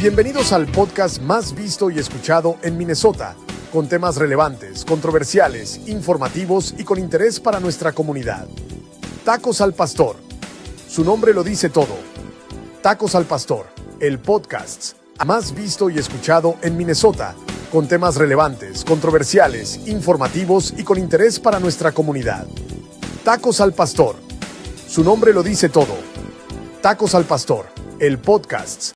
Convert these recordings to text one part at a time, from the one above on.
Bienvenidos al podcast más visto y escuchado en Minnesota, con temas relevantes, controversiales, informativos y con interés para nuestra comunidad. Tacos al Pastor. Su nombre lo dice todo. Tacos al Pastor, el podcast más visto y escuchado en Minnesota, con temas relevantes, controversiales, informativos y con interés para nuestra comunidad. Tacos al Pastor. Su nombre lo dice todo. Tacos al Pastor, el podcast.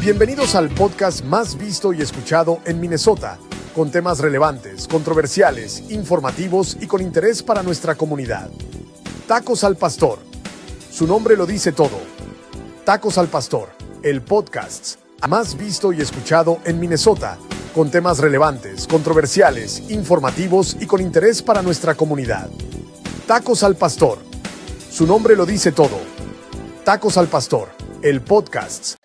Bienvenidos al podcast más visto y escuchado en Minnesota, con temas relevantes, controversiales, informativos y con interés para nuestra comunidad. Tacos al Pastor. Su nombre lo dice todo. Tacos al Pastor, el podcast más visto y escuchado en Minnesota, con temas relevantes, controversiales, informativos y con interés para nuestra comunidad. Tacos al Pastor. Su nombre lo dice todo. Tacos al Pastor, el podcast.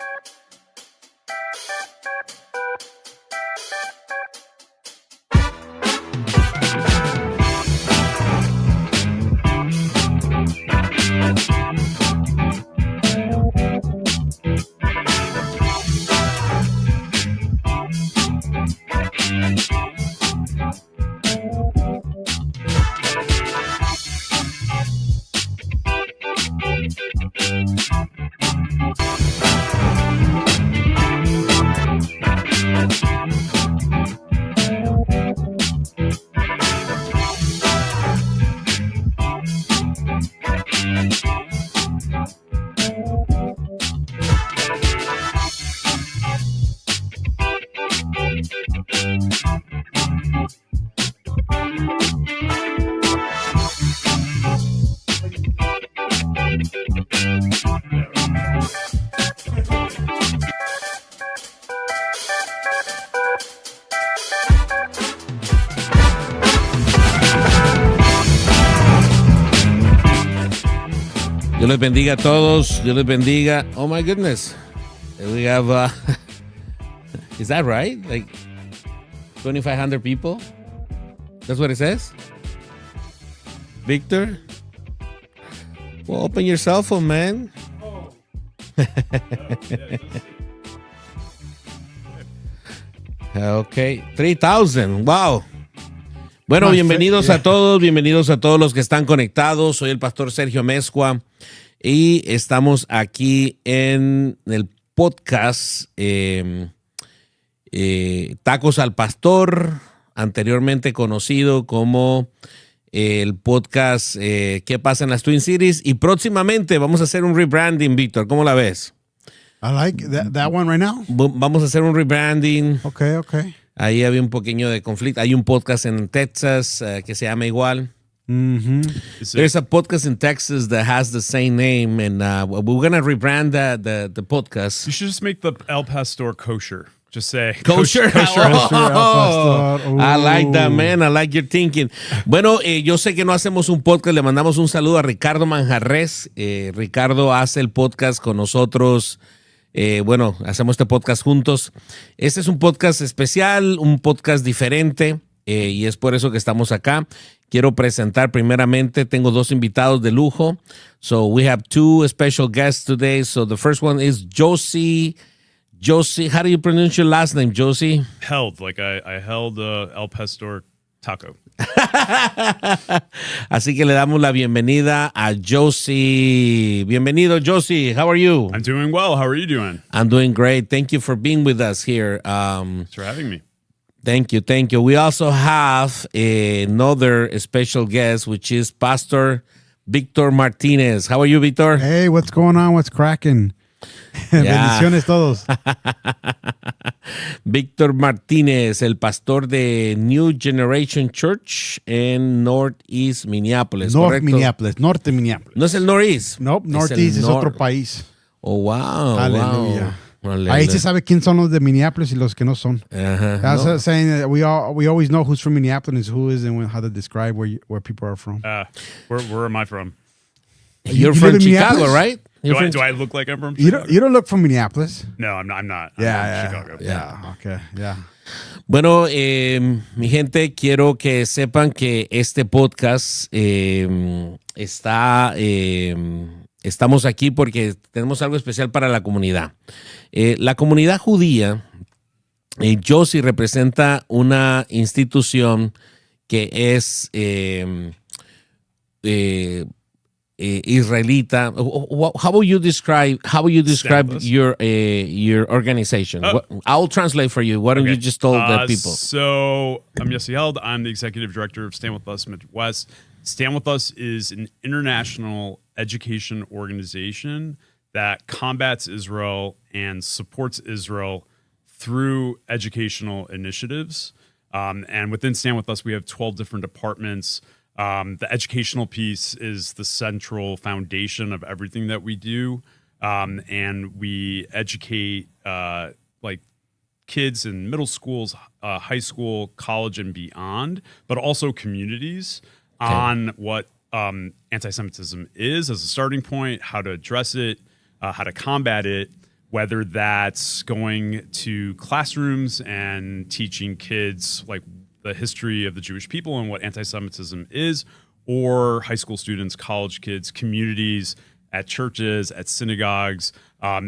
Dios les bendiga a todos. Dios les bendiga. Oh my goodness. We have, is that right? Like 2,500 people? That's what it says? Victor? Well, open your cell phone, man. Okay, 3,000. Wow. Bueno, bienvenidos a todos los que están conectados. Soy el pastor Sergio Amezcua y estamos aquí en el podcast Tacos al Pastor, anteriormente conocido como el podcast ¿Qué pasa en las Twin Cities? Y próximamente vamos a hacer un rebranding, Víctor. ¿Cómo la ves? I like that one right now. Vamos a hacer un rebranding. Okay. Ahí había un pequeño de conflicto. Hay un podcast en Texas que se llama igual. Mm-hmm. There's a podcast in Texas that has the same name, and we're going to rebrand the podcast. You should just make the El Pastor kosher. Just say Kosher. Pastor. I like that, man. I like your thinking. Bueno, yo sé que no hacemos un podcast. Le mandamos un saludo a Ricardo Manjarres. Ricardo hace el podcast con nosotros. Bueno, hacemos este podcast juntos. Este es un podcast especial, un podcast diferente, y es por eso que estamos acá. Quiero presentar primeramente, tengo dos invitados de lujo. So we have two special guests today. So the first one is Yossi. Yossi, how do you pronounce your last name, Yossi? held, like I held El Pastor taco. Así que le damos la bienvenida a Yossi. Bienvenido, Yossi. How are you? I'm doing well. How are you doing? I'm doing great. Thank you for being with us here. Thanks for having me. Thank you. We also have another special guest, which is Pastor Victor Martinez. How are you, Victor? Hey, what's going on? What's cracking? Yeah. Bendiciones todos. Victor Martinez, el pastor de New Generation Church en Northeast Minneapolis. North ¿correcto? Minneapolis, norte Minneapolis. No es el Northeast. Nope, Northeast es otro país. Oh, wow. Aleluya. Wow. Ahí se sabe quién son los de Minneapolis y los que no son. That's saying that we always know who's from Minneapolis, who is, and how to describe where people are from. Where am I from? You're You from live in Chicago, Minneapolis? right? Do I look like I'm from You Chicago? don't look from Minneapolis. No, I'm not. I'm from Chicago. Yeah. Okay. Yeah. Bueno, mi gente, quiero que sepan que este podcast estamos aquí porque tenemos algo especial para la comunidad. La comunidad judía, Yossi representa una institución que es israelita. How will you describe your organization? I'll translate for you. Why don't you just tell the people? So I'm Yossi Held. I'm the executive director of StandWithUs Midwest. StandWithUs is an international education organization that combats Israel and supports Israel through educational initiatives. And within StandWithUs, we have 12 different departments. The educational piece is the central foundation of everything that we do. And we educate like kids in middle schools, high school, college, and beyond, but also communities on what anti-Semitism is as a starting point, how to address it, how to combat it, whether that's going to classrooms and teaching kids like the history of the Jewish people and what anti-Semitism is, or high school students, college kids, communities, at churches, at synagogues,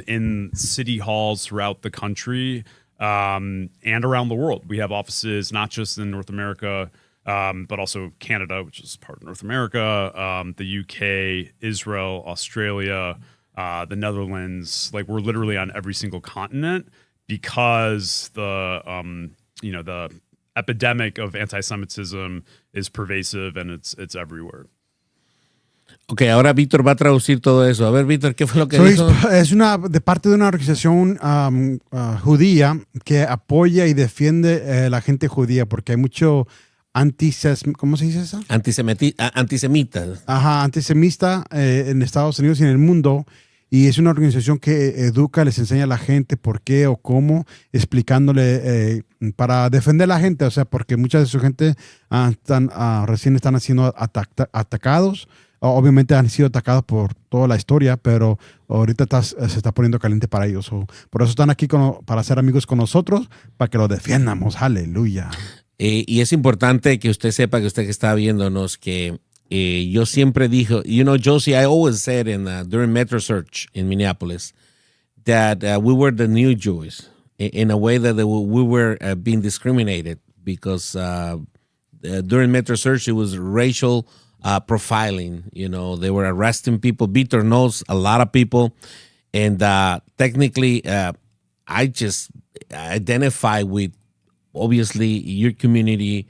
in city halls throughout the country, and around the world. We have offices not just in North America, but also Canada, which is part of North America, the UK, Israel, Australia, the Netherlands. Like, we're literally on every single continent because the epidemic of anti-Semitism is pervasive and it's everywhere. Ok, ahora Víctor va a traducir todo eso. A ver, Víctor, ¿qué fue lo que dijo? Es de parte de una organización judía que apoya y defiende la gente judía, porque hay mucho ¿cómo se dice eso? Antisemita. Ajá, antisemita en Estados Unidos y en el mundo. Y es una organización que educa, les enseña a la gente por qué o cómo, explicándole para defender a la gente. O sea, porque mucha de su gente recién están siendo atacados Obviamente han sido atacados por toda la historia, pero ahorita se está poniendo caliente para ellos. Por eso están aquí para ser amigos con nosotros, para que los defiendamos. Aleluya. Y es importante que usted sepa, que usted que está viéndonos, que yo siempre digo, Yossi, I always said during Metro Search in Minneapolis that we were the new Jews in a way that we were being discriminated because during Metro Search it was racial profiling. They were arresting people. Víctor knows a lot of people, and technically, I just identify with obviously your community,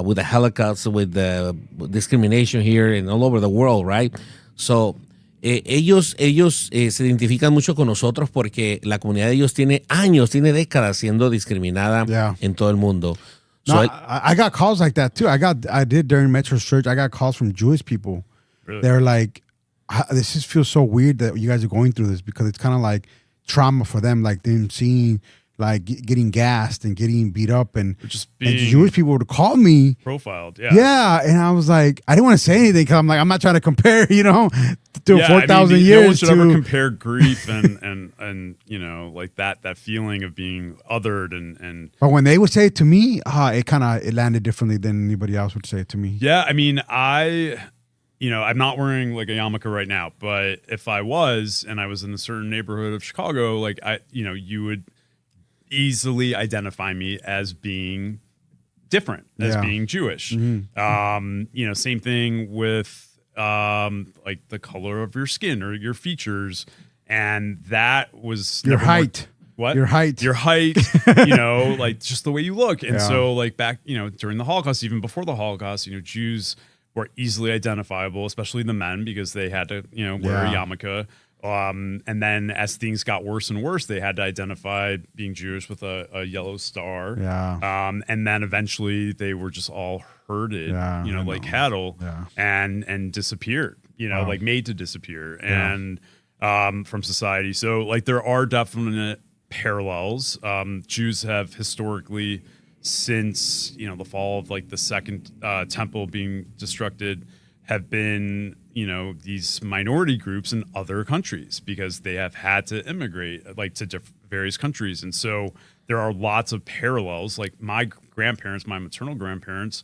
with the Holocaust, with the discrimination here and all over the world, right? So ellos se identifican mucho con nosotros porque la comunidad de ellos tiene años, tiene décadas siendo discriminada en todo el mundo. No, I got calls like that too. I did during Metro Search. I got calls from Jewish people. Really? They're like, this just feels so weird that you guys are going through this, because it's kind of like trauma for them, like them seeing, like getting gassed and getting beat up, and just and being Jewish people would call me. profiled. Yeah, and I was like, I didn't want to say anything because I'm like, I'm not trying to compare, to 4,000 years. No one should to, ever compare grief and like that feeling of being othered and. But when they would say it to me, it landed differently than anybody else would say it to me. Yeah, I mean, I'm not wearing like a yarmulke right now, but if I was and I was in a certain neighborhood of Chicago, like you would easily identify me as being different, as being Jewish. Mm-hmm. Same thing with like the color of your skin or your features, and that was Your height. What? Your height. Like just the way you look. And so like back, during the Holocaust, even before the Holocaust, Jews were easily identifiable, especially the men, because they had to, wear a yarmulke. And then as things got worse and worse, they had to identify being Jewish with a yellow star. Yeah. And then eventually they were just all herded, like cattle, and disappeared, like made to disappear and from society. So like there are definite parallels. Jews have historically, since the fall of like the second temple being destructed, have been these minority groups in other countries because they have had to immigrate like to various countries. And so there are lots of parallels. Like my maternal grandparents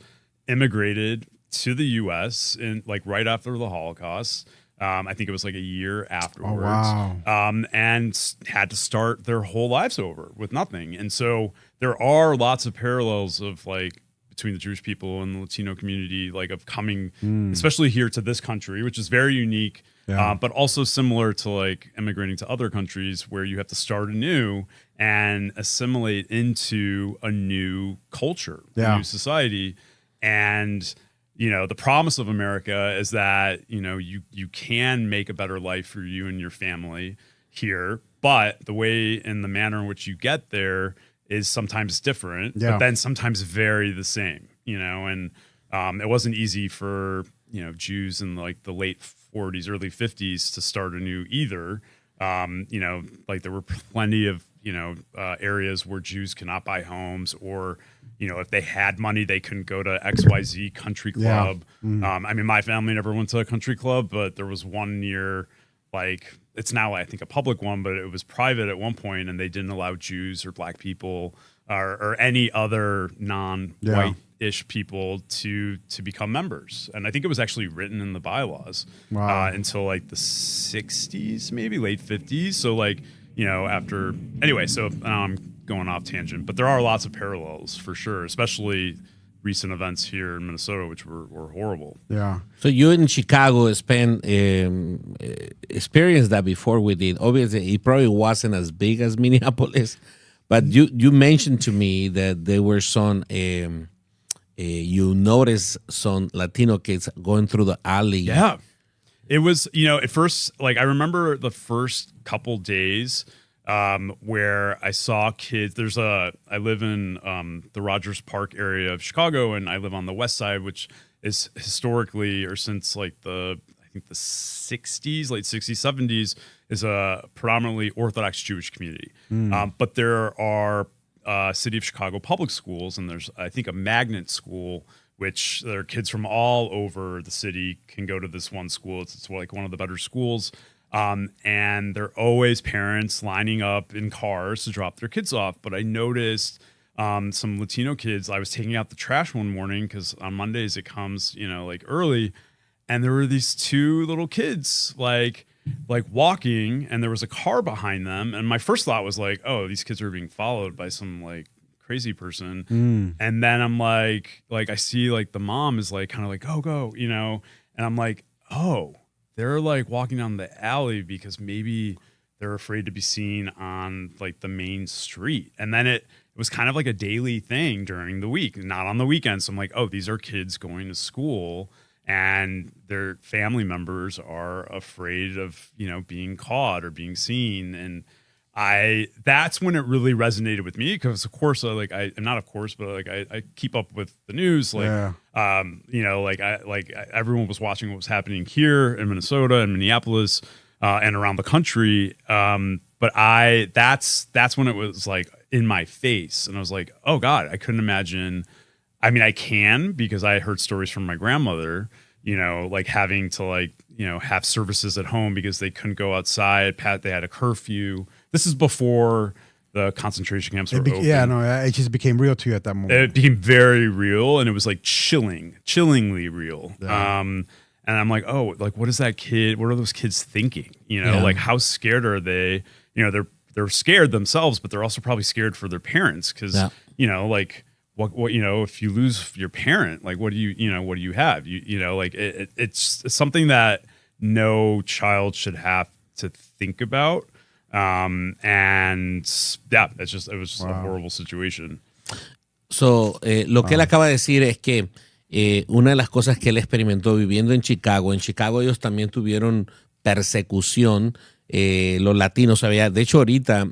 immigrated to the US in like right after the Holocaust. I think it was like a year afterwards. Oh, wow. And had to start their whole lives over with nothing. And so there are lots of parallels of like between the Jewish people and the Latino community, like of coming, especially here to this country, which is very unique, but also similar to like immigrating to other countries where you have to start anew and assimilate into a new culture, a new society. And the promise of America is that, you can make a better life for you and your family here, but the way and the manner in which you get there is sometimes different, but then sometimes very the same, and it wasn't easy for, Jews in like the late 40s, early 50s to start anew either. Like there were plenty of, areas where Jews cannot buy homes, or, if they had money, they couldn't go to XYZ country club. I mean, my family never went to a country club, but there was one near like, it's now I think a public one, but it was private at one point, and they didn't allow Jews or black people or any other non-white-ish people to become members. And I think it was actually written in the bylaws until like the 60s, maybe late 50s. So like, after anyway, so now I'm going off tangent, but there are lots of parallels for sure, especially recent events here in Minnesota, which were horrible. Yeah. So you in Chicago experienced that before we did. Obviously, it probably wasn't as big as Minneapolis, but you mentioned to me that there were some, you noticed some Latino kids going through the alley. Yeah. It was, at first, like I remember the first couple days where I saw kids. I live in the Rogers Park area of Chicago, and I live on the west side, which is historically, or since like the 60s, late 60s, 70s, is a predominantly Orthodox Jewish community. But there are City of Chicago public schools, and there's, I think, a magnet school which there are kids from all over the city can go to this one school. It's like one of the better schools. And there are always parents lining up in cars to drop their kids off. But I noticed some Latino kids. I was taking out the trash one morning because on Mondays it comes, like early. And there were these two little kids like walking, and there was a car behind them. And my first thought was like, oh, these kids are being followed by some like crazy person. And then I'm like I see like the mom is like kind of like, go, and I'm like, oh, they're like walking down the alley because maybe they're afraid to be seen on like the main street. And then it was kind of like a daily thing during the week, not on the weekends. So I'm like, oh, these are kids going to school and their family members are afraid of, being caught or being seen. And that's when it really resonated with me because of course, I keep up with the news, everyone was watching what was happening here in Minnesota and Minneapolis and around the country. But that's when it was like in my face, and I was like, oh God, I couldn't imagine. I mean, I can because I heard stories from my grandmother, like having to have services at home because they couldn't go outside. They had a curfew. This is before the concentration camps were open. Yeah, no, it just became real to you at that moment. It became very real, and it was like chillingly real. Yeah. And I'm like, oh, like what is that kid? What are those kids thinking? Like how scared are they? They're scared themselves, but they're also probably scared for their parents because like what if you lose your parent, like what do you have? It's something that no child should have to think about. And yeah, it was just a horrible situation. So, lo que él acaba de decir es que una de las cosas que él experimentó viviendo en Chicago ellos también tuvieron persecución, los latinos. De hecho, ahorita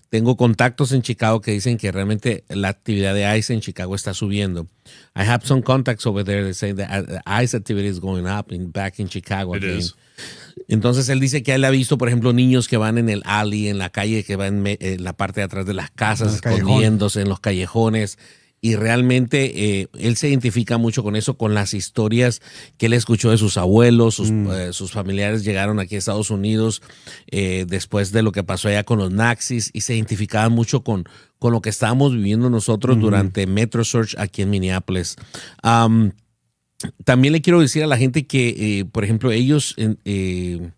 tengo contactos en Chicago que dicen que realmente la actividad de ICE en Chicago está subiendo. I have some contacts over there that say that ICE activity is going up back in Chicago. It is. Entonces él dice que él ha visto, por ejemplo, niños que van en el alley, en la calle, que van en la parte de atrás de las casas, escondiéndose en los callejones. Y realmente él se identifica mucho con eso, con las historias que él escuchó de sus abuelos, sus familiares llegaron aquí a Estados Unidos después de lo que pasó allá con los nazis y se identificaba mucho con lo que estábamos viviendo nosotros durante Metro Search aquí en Minneapolis. También le quiero decir a la gente que, por ejemplo, ellos, they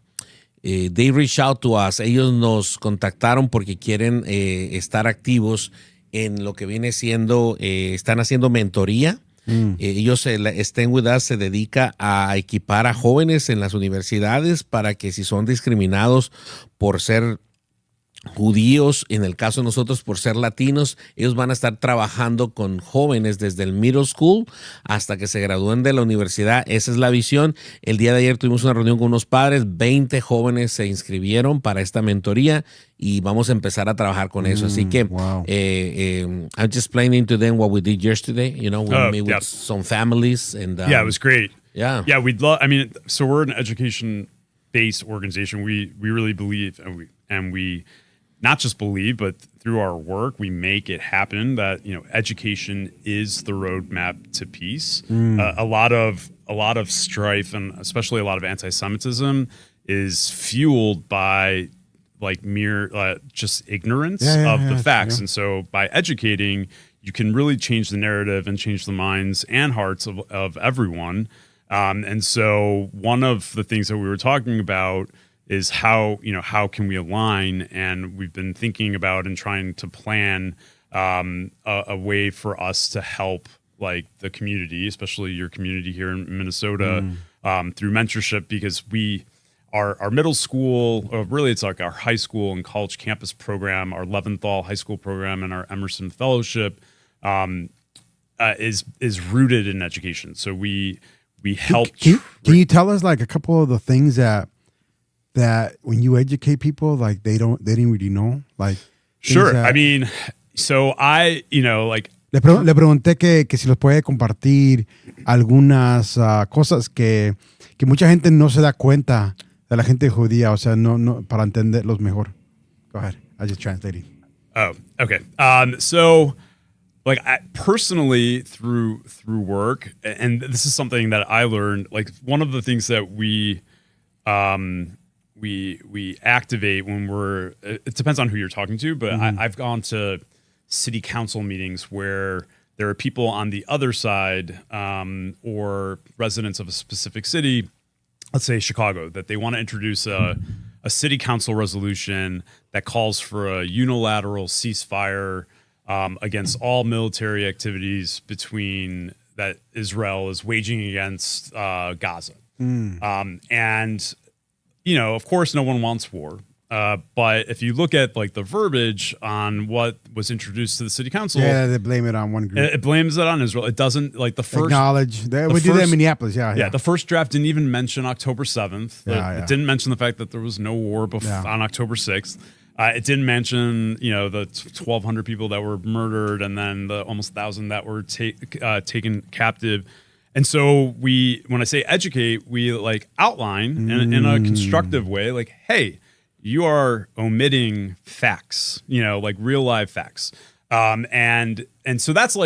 reach out to us, ellos nos contactaron porque quieren estar activos en lo que viene siendo, están haciendo mentoría. Ellos, StandWithUs se dedica a equipar a jóvenes en las universidades para que si son discriminados por ser judíos, en el caso de nosotros por ser latinos, ellos van a estar trabajando con jóvenes desde el middle school hasta que se gradúen de la universidad. Esa es la visión. El día de ayer tuvimos una reunión con unos padres, 20 jóvenes se inscribieron para esta mentoría y vamos a empezar a trabajar con eso. Así que I'm just explaining to them what we did yesterday. We met with some families. And yeah, it was great. Yeah, we'd love. So we're an education-based organization. We really believe, and we not just believe, but through our work, we make it happen that, education is the roadmap to peace. A lot of strife and especially a lot of anti-Semitism is fueled by like mere just ignorance of the facts. Yeah. And so by educating, you can really change the narrative and change the minds and hearts of everyone. And so one of the things that we were talking about is how can we align, and we've been thinking about and trying to plan a way for us to help like the community, especially your community here in Minnesota, through mentorship, because our middle school, or really it's like our high school and college campus program, our Leventhal High School program, and our Emerson Fellowship is rooted in education. So we help. Can you tell us like a couple of the things that when you educate people, like they didn't really know, like sure. So le pregunté que si los puede compartir algunas cosas que mucha gente no se da cuenta de la gente judía, o sea, no para entenderlos mejor. Go ahead, I just translated. Oh, okay. So like personally through work, and this is something that I learned. Like one of the things that we activate when it depends on who you're talking to, but I've gone to city council meetings where there are people on the other side or residents of a specific city, let's say Chicago, that they want to introduce a city council resolution that calls for a unilateral ceasefire against all military activities that Israel is waging against Gaza. And, of course, no one wants war. But if you look at like the verbiage on what was introduced to the city council, they blame it on one group. It blames it on Israel. It doesn't like the first acknowledge. We do that in Minneapolis. Yeah. The first draft didn't even mention October 7th. It didn't mention the fact that there was no war on October 6th. It didn't mention, the 1,200 people that were murdered and then the almost 1,000 that were taken captive. And so when I say educate, we like outline in a constructive way, like, hey, you are omitting facts, like real live facts. And so that's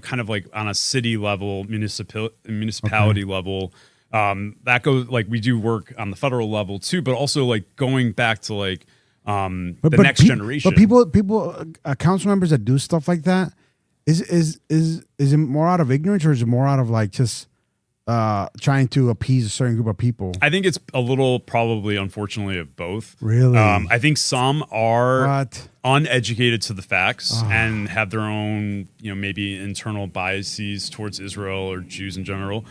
kind of like on a city level, municipality level. That goes like we do work on the federal level too, but also like going back to like the next generation. But people, council members that do stuff like that, is it more out of ignorance or is it more out of like just trying to appease a certain group of people? I think it's a little probably, unfortunately, of both. Really? I think some are uneducated to the facts and have their own, maybe internal biases towards Israel or Jews in general.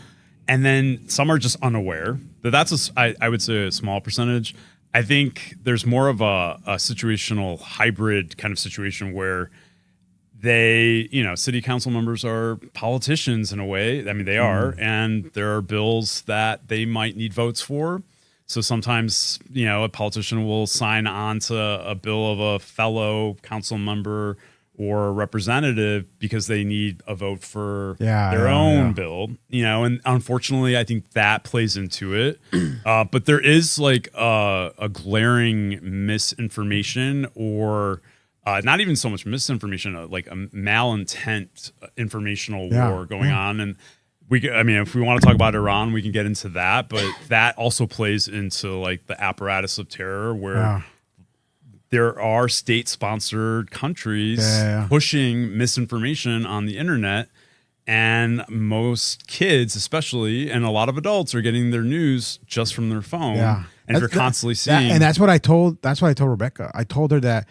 And then some are just unaware. But that's, I would say, a small percentage. I think there's more of a situational hybrid kind of situation where they, city council members are politicians in a way. I mean, they are, and there are bills that they might need votes for. So sometimes, a politician will sign on to a bill of a fellow council member or representative because they need a vote for their own bill, and unfortunately, I think that plays into it. But there is like a glaring misinformation or not even so much misinformation, like a malintent informational war going on. And if we want to talk about Iran, we can get into that, but that also plays into like the apparatus of terror where there are state-sponsored countries pushing misinformation on the internet, and most kids, especially, and a lot of adults are getting their news just from their phone. Yeah. And if you're constantly seeing, and that's what I told Rebecca. I told her that,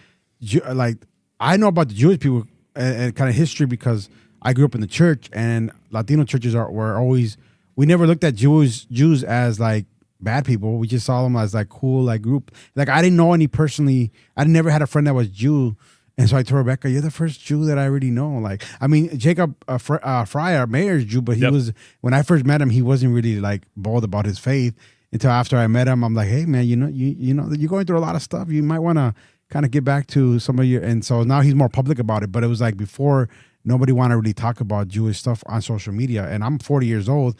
like, I know about the Jewish people and kind of history because I grew up in the church, and Latino churches were always. We never looked at Jews as like bad people. We just saw them as like cool, like group. Like I didn't know any personally. I never had a friend that was Jew, and so I told Rebecca, "You're the first Jew that I already know." Like, I mean, Jacob Fry, our mayor's Jew, but he was when I first met him, he wasn't really like bold about his faith until after I met him. I'm like, "Hey, man, you know you're going through a lot of stuff. You might want to kind of get back to some of your." And so now he's more public about it. But it was like before, nobody wanted to really talk about Jewish stuff on social media. And I'm 40 years old.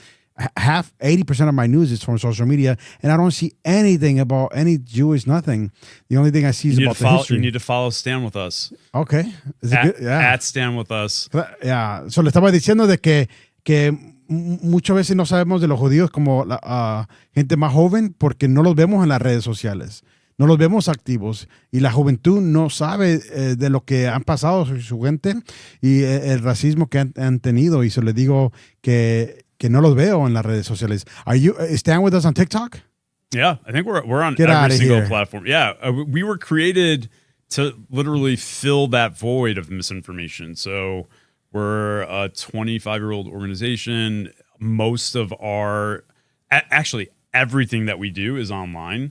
80% of my news is from social media, and I don't see anything about any Jewish nothing. The only thing I see is about the history. You need to follow Stand With Us. Okay. Is it good? Yeah. At Stand With Us. Yeah. So le estaba diciendo de que muchas veces no sabemos de los judíos como la gente más joven porque no los vemos en las redes sociales. No los vemos activos y la juventud no sabe de lo que han pasado su gente y el racismo que han tenido. Y se le digo que no los veo en las redes sociales. Are you Stand With Us on TikTok? Yeah, I think we're on every single platform. Yeah, we were created to literally fill that void of misinformation. So we're a 25-year-old organization. Most of actually everything that we do is online.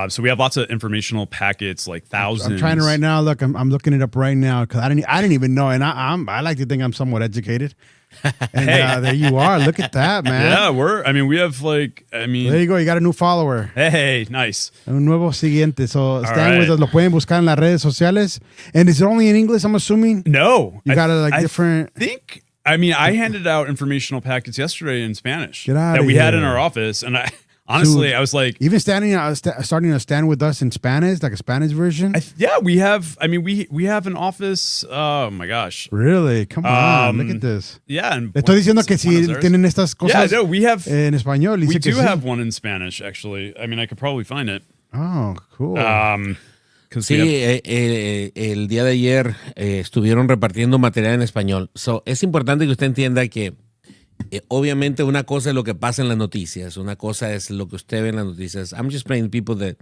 So we have lots of informational packets, like thousands. I'm trying to right now. Look, I'm looking it up right now because I didn't even know, and I like to think I'm somewhat educated. And there you are. Look at that, man. Yeah, we have there you go. You got a new follower. Hey, nice. Un nuevo siguiente. So Stand With Us. Lo pueden buscar en las redes sociales. And is it only in English? I'm assuming. No, you got it different. I handed out informational packets yesterday in Spanish that we had in our office, and Honestly, I was like, even starting to stand with us in Spanish, like a Spanish version. we have. I mean, we have an office. Oh my gosh, Really? Come on, look at this. Yeah, and Le estoy diciendo que si tienen estas cosas. Yeah, no, we have en español. We do have one in Spanish, actually. I mean, I could probably find it. Oh, cool. Sí, el día de ayer estuvieron repartiendo material en español. So, es importante que usted entienda que obviamente una cosa es lo que pasa en las noticias, una cosa es lo que usted ve en las noticias. I'm just explaining to people that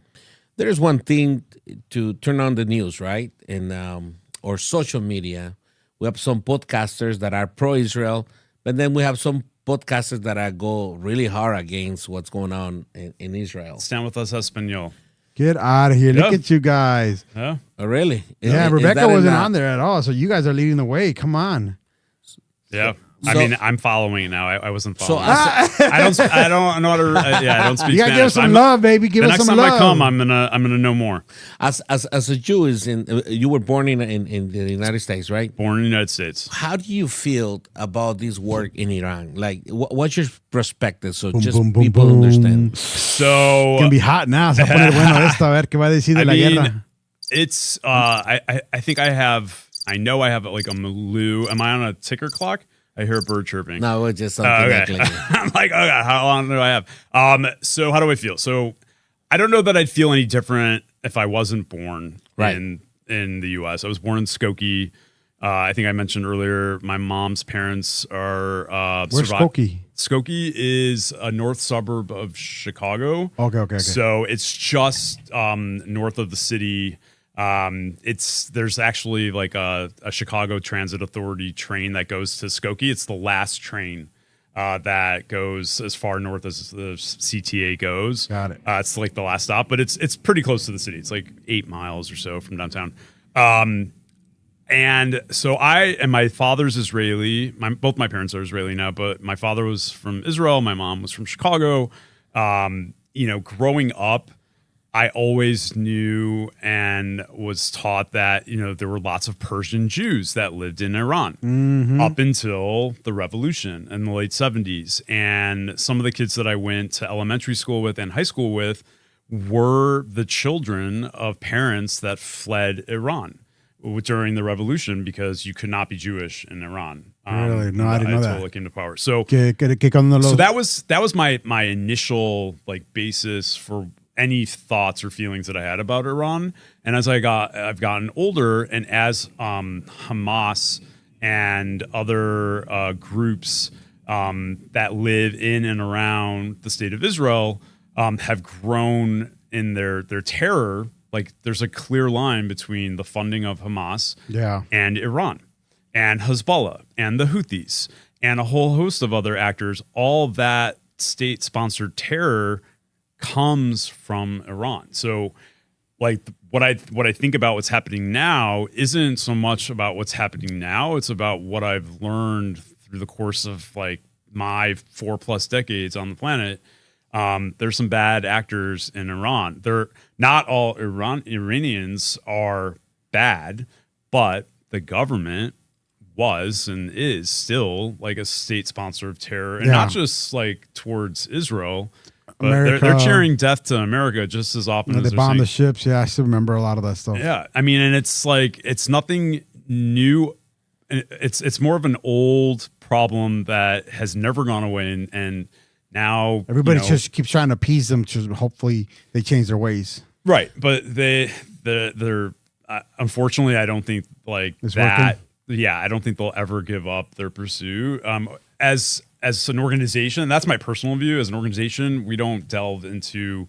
there's one thing to turn on the news, right? And or social media. We have some podcasters that are pro-Israel, but then we have some podcasters that go really hard against what's going on in Israel. Stand with us, Espanol. Get out of here. Look at you guys. Yeah. Oh, really? Yeah, Rebecca wasn't on there at all, so you guys are leading the way. Come on. Yeah. I mean, I'm following it now. I wasn't following. So I don't know how to. I don't speak You gotta Spanish. give us some love, baby. Give us some love. The next time I come, I'm gonna know more. As a Jew, you were born in the United States, right? Born in the United States. How do you feel about this work in Iran? Like, what's your perspective? So Boom, just boom, boom, people boom. understand. So It's gonna be hot now. Se va a poner bueno esto. A ver qué va a decir de la guerra. It's. I think I know I have like a Maloo. Am I on a ticker clock? I hear a bird chirping. No, it's just something okay. I'm like, oh God, how long do I have? So how do I feel? So I don't know that I'd feel any different if I wasn't born in the U.S. I was born in Skokie. I think I mentioned earlier, my mom's parents are... Where's Skokie? Skokie is a north suburb of Chicago. Okay. So it's just north of the city. There's actually like a Chicago Transit Authority train that goes to Skokie. It's the last train that goes as far north as the CTA goes. Got it. It's like the last stop, but it's pretty close to the city. It's like 8 miles or so from downtown. And so my father's Israeli. Both my parents are Israeli now, but my father was from Israel. My mom was from Chicago. Growing up, I always knew and was taught that, there were lots of Persian Jews that lived in Iran up until the revolution in the late 70s. And some of the kids that I went to elementary school with and high school with were the children of parents that fled Iran during the revolution because you could not be Jewish in Iran. Really? No, I didn't know that. Until it came to power. So, so that was my initial basis for any thoughts or feelings that I had about Iran. And as I've gotten older, and as Hamas and other groups that live in and around the state of Israel have grown in their terror, like there's a clear line between the funding of Hamas and Iran and Hezbollah and the Houthis and a whole host of other actors. All that state-sponsored terror comes from Iran. So what I think about what's happening now isn't so much about what's happening now. It's about what I've learned through the course of my 4+ decades on the planet. There's some bad actors in Iran. They're not all Iranians are bad, but the government was and is still a state sponsor of terror, and not just towards Israel. But they're cheering death to America just as often as they bomb the ships. Yeah, I still remember a lot of that stuff. Yeah, I mean, and it's nothing new. It's more of an old problem that has never gone away, and now everybody just keeps trying to appease them. Hopefully, they change their ways. Right, but they're unfortunately, I don't think it's that. Working? Yeah, I don't think they'll ever give up their pursuit. As an organization, that's my personal view. As an organization, we don't delve into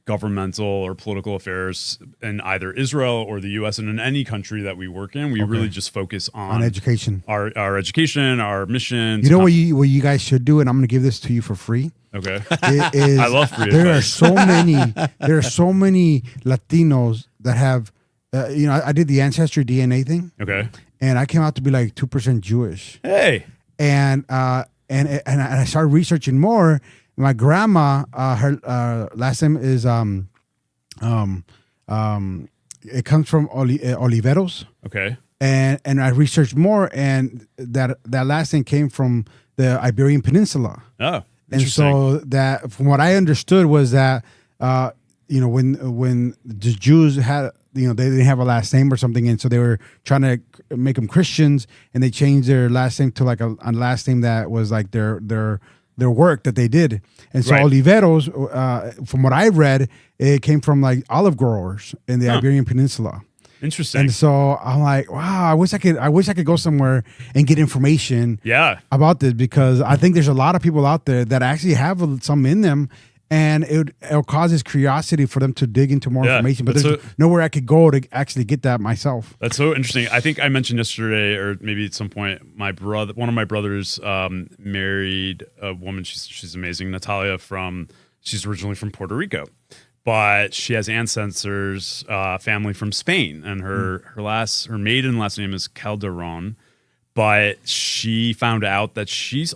governmental or political affairs in either Israel or the U.S. and in any country that we work in. We really just focus on education, our education, our mission. You know what you guys should do, and I'm going to give this to you for free. Okay, I love free there advice. There are so many Latinos that have, I did the ancestry DNA thing. Okay, and I came out to be 2% Jewish. Hey, and I started researching more. My grandma, her last name is it comes from Oliveros. Okay. And I researched more, and that last name came from the Iberian Peninsula. Oh. And so that, from what I understood, was that when the Jews had, they didn't have a last name or something, and so they were trying to make them Christians, and they changed their last name to like a last name that was like their work that they did. And so Oliveros, from what I read, it came from like olive growers in the Iberian Peninsula. Interesting. And so I'm like, wow, I wish I could go somewhere and get information about this, because I think there's a lot of people out there that actually have some in them, and it'll cause this curiosity for them to dig into more information. But there's nowhere I could go to actually get that myself. That's so interesting. I think I mentioned yesterday, or maybe at some point, one of my brothers married a woman. She's amazing, Natalia. She's originally from Puerto Rico, but she has ancestors, family from Spain, and her maiden last name is Calderon. But she found out that she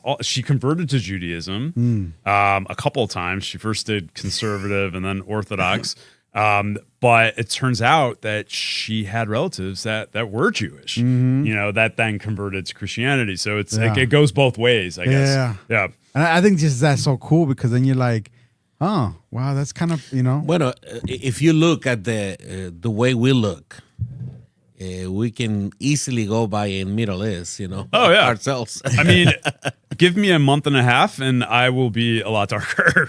converted to Judaism a couple of times. She first did conservative and then Orthodox. But it turns out that she had relatives that were Jewish, that then converted to Christianity. So it goes both ways, I guess. Yeah. And I think just that's so cool, because then you're like, oh, wow, that's kind of, Bueno, if you look at the way we look, we can easily go by in Middle East, ourselves. I mean, give me a month and a half and I will be a lot darker.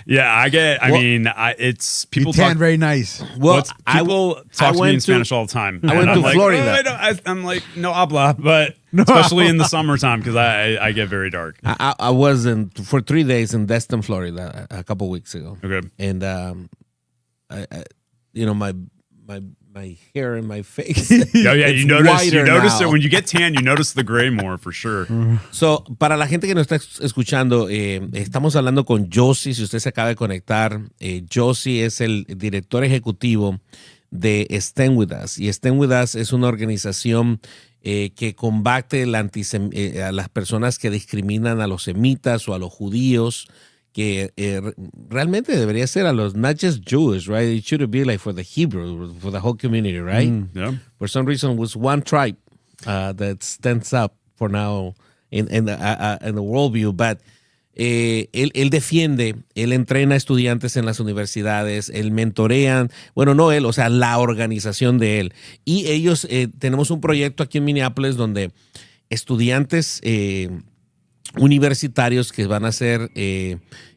It's people talk very nice. Well, people talk to me in Spanish all the time. I went to Florida. I'm like, no habla, but especially in the summertime, because I get very dark. I was for 3 days in Destin, Florida, a couple weeks ago. Okay. And my hair and my face. You notice it when you get tan. You notice the gray more, for sure. So, para la gente que nos está escuchando, estamos hablando con Yossi. Si usted se acaba de conectar, Yossi es el director ejecutivo de StandWithUs. Y StandWithUs es una organización que combate a las personas que discriminan a los semitas o a los judíos, que realmente debería ser a los not just Jewish, right? It should be like for the Hebrew, for the whole community, right? Yeah. For some reason, was one tribe that stands up for now in the worldview, but él defiende, él entrena estudiantes en las universidades, él mentorean, bueno, no él, o sea, la organización de él. Y ellos, tenemos un proyecto aquí en Minneapolis donde estudiantes universitarios que van a ser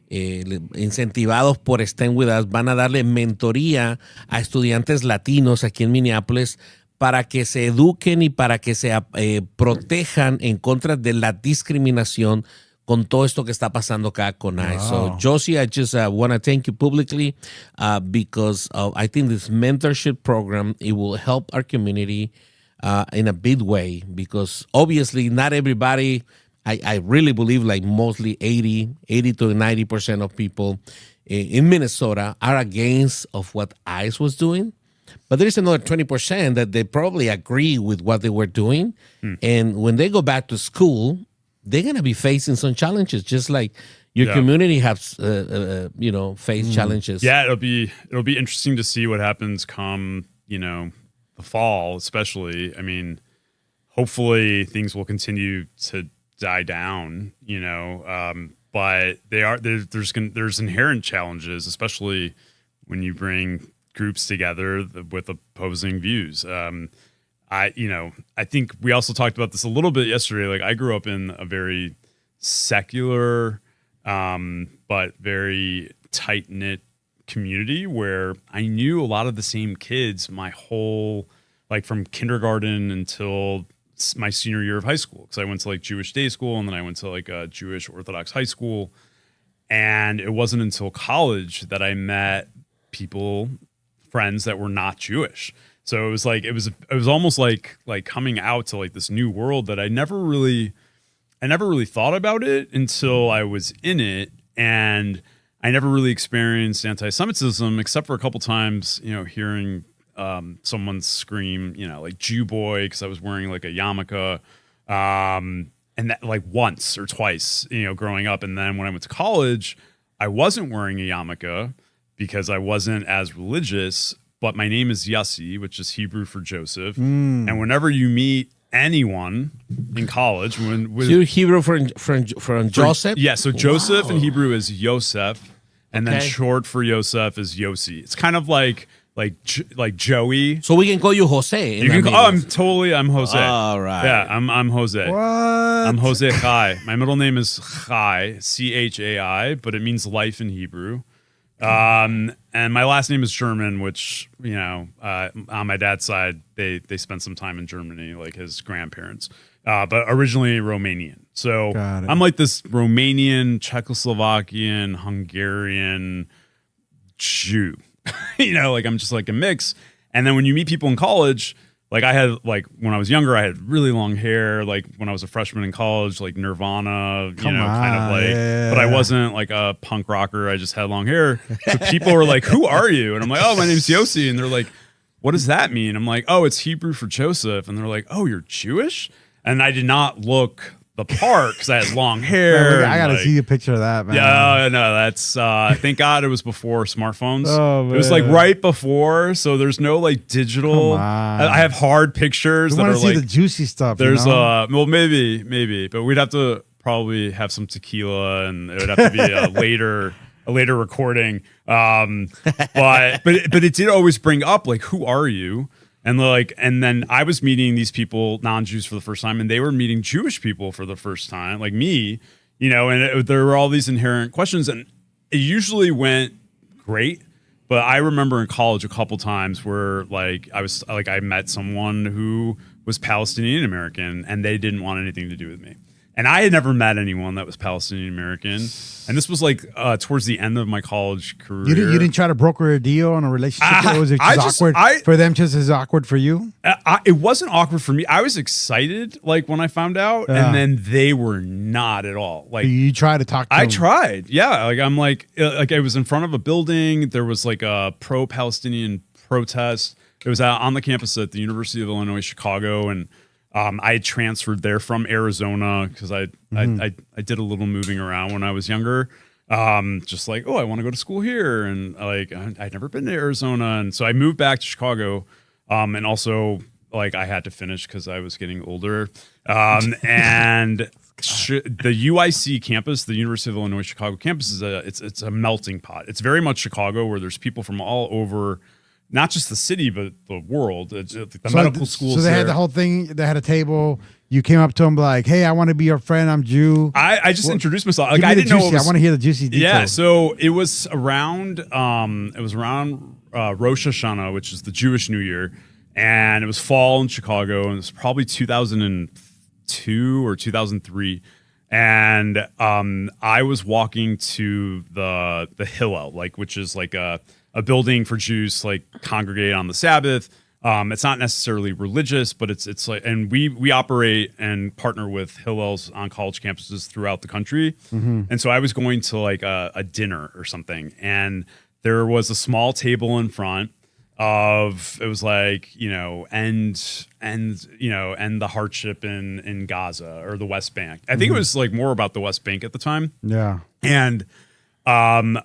incentivados por StandWithUs van a darle mentoría a estudiantes latinos aquí en Minneapolis para que se eduquen y para que se protejan en contra de la discriminación con todo esto que está pasando acá con ICE. So, Yossi, I just want to thank you publicly because I think this mentorship program, it will help our community in a big way, because obviously not everybody, I really believe like mostly 80 to 90% of people in Minnesota are against of what ICE was doing. But there is another 20% that they probably agree with what they were doing. And when they go back to school, they're going to be facing some challenges, just like your community has, faced challenges. Yeah, it'll be interesting to see what happens come, the fall, especially. I mean, hopefully things will continue to die down, but there's inherent challenges, especially when you bring groups together with opposing views. I think we also talked about this a little bit yesterday. Like, I grew up in a very secular, but very tight-knit community where I knew a lot of the same kids my whole, like, from kindergarten until my senior year of high school, because I went to like Jewish day school, and then I went to like a Jewish Orthodox high school. And it wasn't until college that I met friends that were not Jewish. So it was like, it was almost like coming out to like this new world that I never really thought about it until I was in it. And I never really experienced anti-Semitism except for a couple times, hearing someone scream, like Jew boy, because I was wearing like a yarmulke, and that like once or twice, growing up. And then when I went to college, I wasn't wearing a yarmulke because I wasn't as religious, but my name is Yossi, which is Hebrew for Joseph. And whenever you meet anyone in college. You're Hebrew from Joseph? Yeah, so Joseph in Hebrew is Yosef, and then Okay. short for Yosef is Yossi. It's kind of like Joey. So we can call you Jose. You can call, I'm Jose. All right. Yeah, I'm Jose. What? I'm Jose Chai. My middle name is Chai, Chai, but it means life in Hebrew. And my last name is German, which, on my dad's side, they spent some time in Germany, like his grandparents, but originally Romanian. So Got it. I'm like this Romanian, Czechoslovakian, Hungarian Jew. I'm just like a mix. And then when you meet people in college, like I had, like when I was younger, I had really long hair. Like when I was a freshman in college, like Nirvana, kind of like, yeah. but I wasn't like a punk rocker. I just had long hair. So people were like, "Who are you?" And I'm like, "Oh, my name's Yossi." And they're like, "What does that mean?" I'm like, "Oh, it's Hebrew for Joseph." And they're like, "Oh, you're Jewish?" And I did not look the part because I had long hair. Man, I gotta like, see a picture of that, man. Yeah, no, that's thank God it was before smartphones. Oh, it was like man. right before, so there's no like digital. Come on. I have hard pictures I that want are to see like the juicy stuff. there's you know? maybe, but we'd have to probably have some tequila, and it would have to be a later recording. But it did always bring up like, who are you? And then I was meeting these people, non-Jews, for the first time, and they were meeting Jewish people for the first time, like me, and there were all these inherent questions, and it usually went great. But I remember in college a couple times where I met someone who was Palestinian American, and they didn't want anything to do with me. And I had never met anyone that was Palestinian American. And this was towards the end of my college career. You didn't try to broker a deal on a relationship? Or was it just awkward for them, just as awkward for you? It wasn't awkward for me. I was excited when I found out, and then they were not at all. Like, You tried to talk to them. I tried. Yeah. I was in front of a building. There was like a pro-Palestinian protest. It was on the campus at the University of Illinois, Chicago. And I had transferred there from Arizona because I did a little moving around when I was younger. Just like, I want to go to school here. And I'd never been to Arizona. And so I moved back to Chicago. And also I had to finish because I was getting older. And the UIC campus, the University of Illinois Chicago campus, it's a melting pot. It's very much Chicago, where there's people from all over, not just the city, but the world. The medical schools. So they had the whole thing. They had a table. You came up to them like, "Hey, I want to be your friend. I'm Jew." I just introduced myself. Give me I the didn't know. juicy. I want to hear the juicy details. Yeah. So it was around. Rosh Hashanah, which is the Jewish New Year, and it was fall in Chicago, and it was probably 2002 or 2003. And I was walking to the Hillel, which is like a building for Jews to congregate on the Sabbath. It's not necessarily religious, but it's like, and we operate and partner with Hillels on college campuses throughout the country. Mm-hmm. And so I was going to a dinner or something, and there was a small table in front of, it was end the hardship in Gaza or the West Bank. I think it was more about the West Bank at the time. Yeah. And I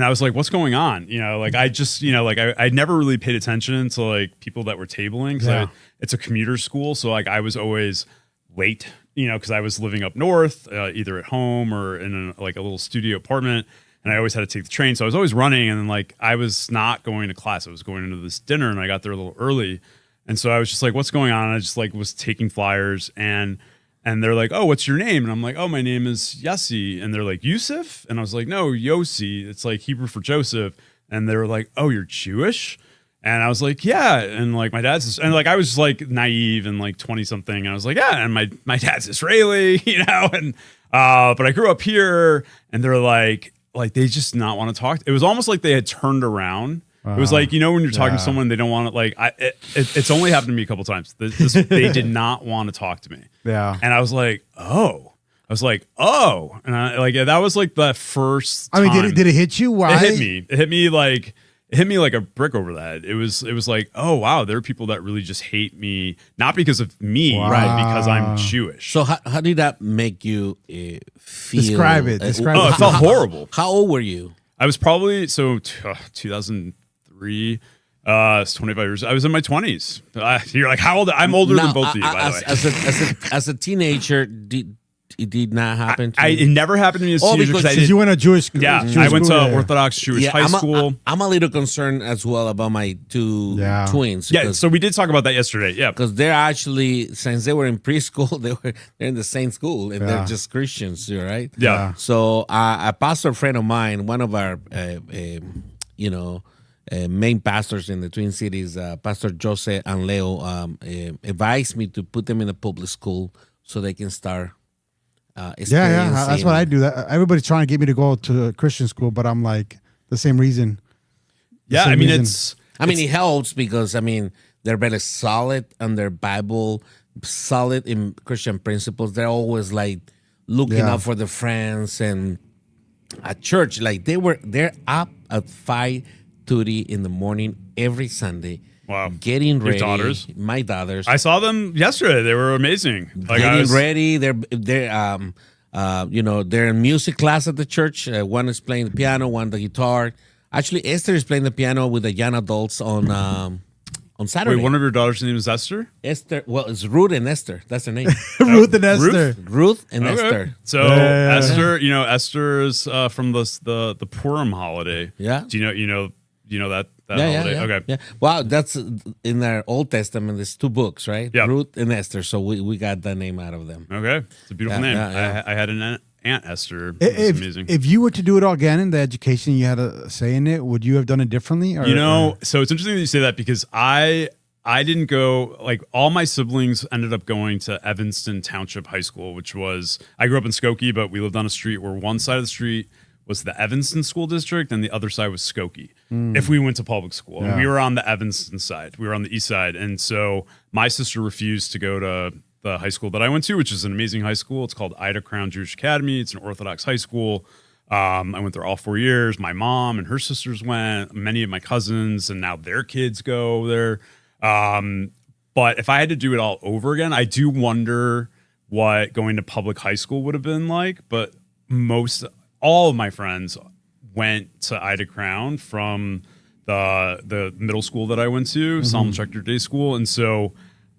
was like, what's going on? I never really paid attention to people that were tabling, because it's a commuter school. So I was always late, because I was living up north, either at home or in a little studio apartment. And I always had to take the train. So I was always running. And then I was not going to class. I was going into this dinner, and I got there a little early. And so I was just like, what's going on? And I just was taking flyers, and they're like, "Oh, what's your name?" And I'm like, "Oh, my name is Yossi." And they're like, "Yusuf?" And I was like, "No, Yossi. It's Hebrew for Joseph." And they were like, "Oh, you're Jewish?" And I was like, "Yeah." And my dad's, and I was naive and 20 something. And I was like, "Yeah." And my dad's Israeli, and but I grew up here, and they're they just not want to talk. It was almost like they had turned around. It was when you're talking to someone, they don't want to it's only happened to me a couple times. They did not want to talk to me. Yeah. And I was like, "Oh." And that was the first time. I mean, did it hit you? Why? It hit me. It hit me like a brick over the head. It was oh wow, there are people that really just hate me, not because of me, Wow. because I'm Jewish. So how did that make you feel? Describe it. It felt horrible. How old were you? I was probably 2003, It's 25 years. I was in my 20s. You're like, how old? I'm older than both of you, by the way. As a teenager, it did not happen to you? It never happened to me as a teenager. Because you went to Jewish school. Yeah, I went to Orthodox Jewish high school. I'm a little concerned as well about my two twins. Yeah, so we did talk about that yesterday. Yeah, because they're actually, since they were in preschool, they're in the same school, and they're just Christians, right? Yeah. So a pastor friend of mine, one of our, main pastors in the Twin Cities, Pastor Jose and Leo, advised me to put them in a public school so they can start. That's what I do. Everybody's trying to get me to go to a Christian school, but I'm like the same reason. Yeah, it helps because they're very solid on their Bible, solid in Christian principles. They're always like looking out for their friends, and at church, like they're up at 5:30 in the morning every Sunday. Wow. Getting ready. Your daughters? My daughters. I saw them yesterday. They were amazing. Getting ready. They're in music class at the church. One is playing the piano, one the guitar. Actually, Esther is playing the piano with the young adults on Saturday. Wait, one of your daughters' name is Esther? Esther. Well, it's Ruth and Esther. That's their name. Ruth and Esther. Ruth and Esther. So Esther, Esther is from the Purim holiday. Yeah. Do you know that holiday? Yeah. Okay. Yeah. Wow, that's in our Old Testament. There's 2 books, right? Yeah. Ruth and Esther. So we got the name out of them. Okay. It's a beautiful name. Yeah. I had an Aunt Esther. It's amazing. If you were to do it all again in the education, you had a say in it, would you have done it differently? So it's interesting that you say that because I didn't go, like all my siblings ended up going to Evanston Township High School, which was, I grew up in Skokie, but we lived on a street where one side of the street was the Evanston School District and the other side was Skokie. If we went to public school, and we were on the Evanston side, we were on the east side. And so my sister refused to go to the high school that I went to, which is an amazing high school. It's called Ida Crown Jewish Academy. It's an Orthodox high school. I went there all 4 years. My mom and her sisters went, many of my cousins, and now their kids go there. But if I had to do it all over again, I do wonder what going to public high school would have been like. But all of my friends went to Ida Crown from the middle school that I went to, Solomon Schechter Day School. And so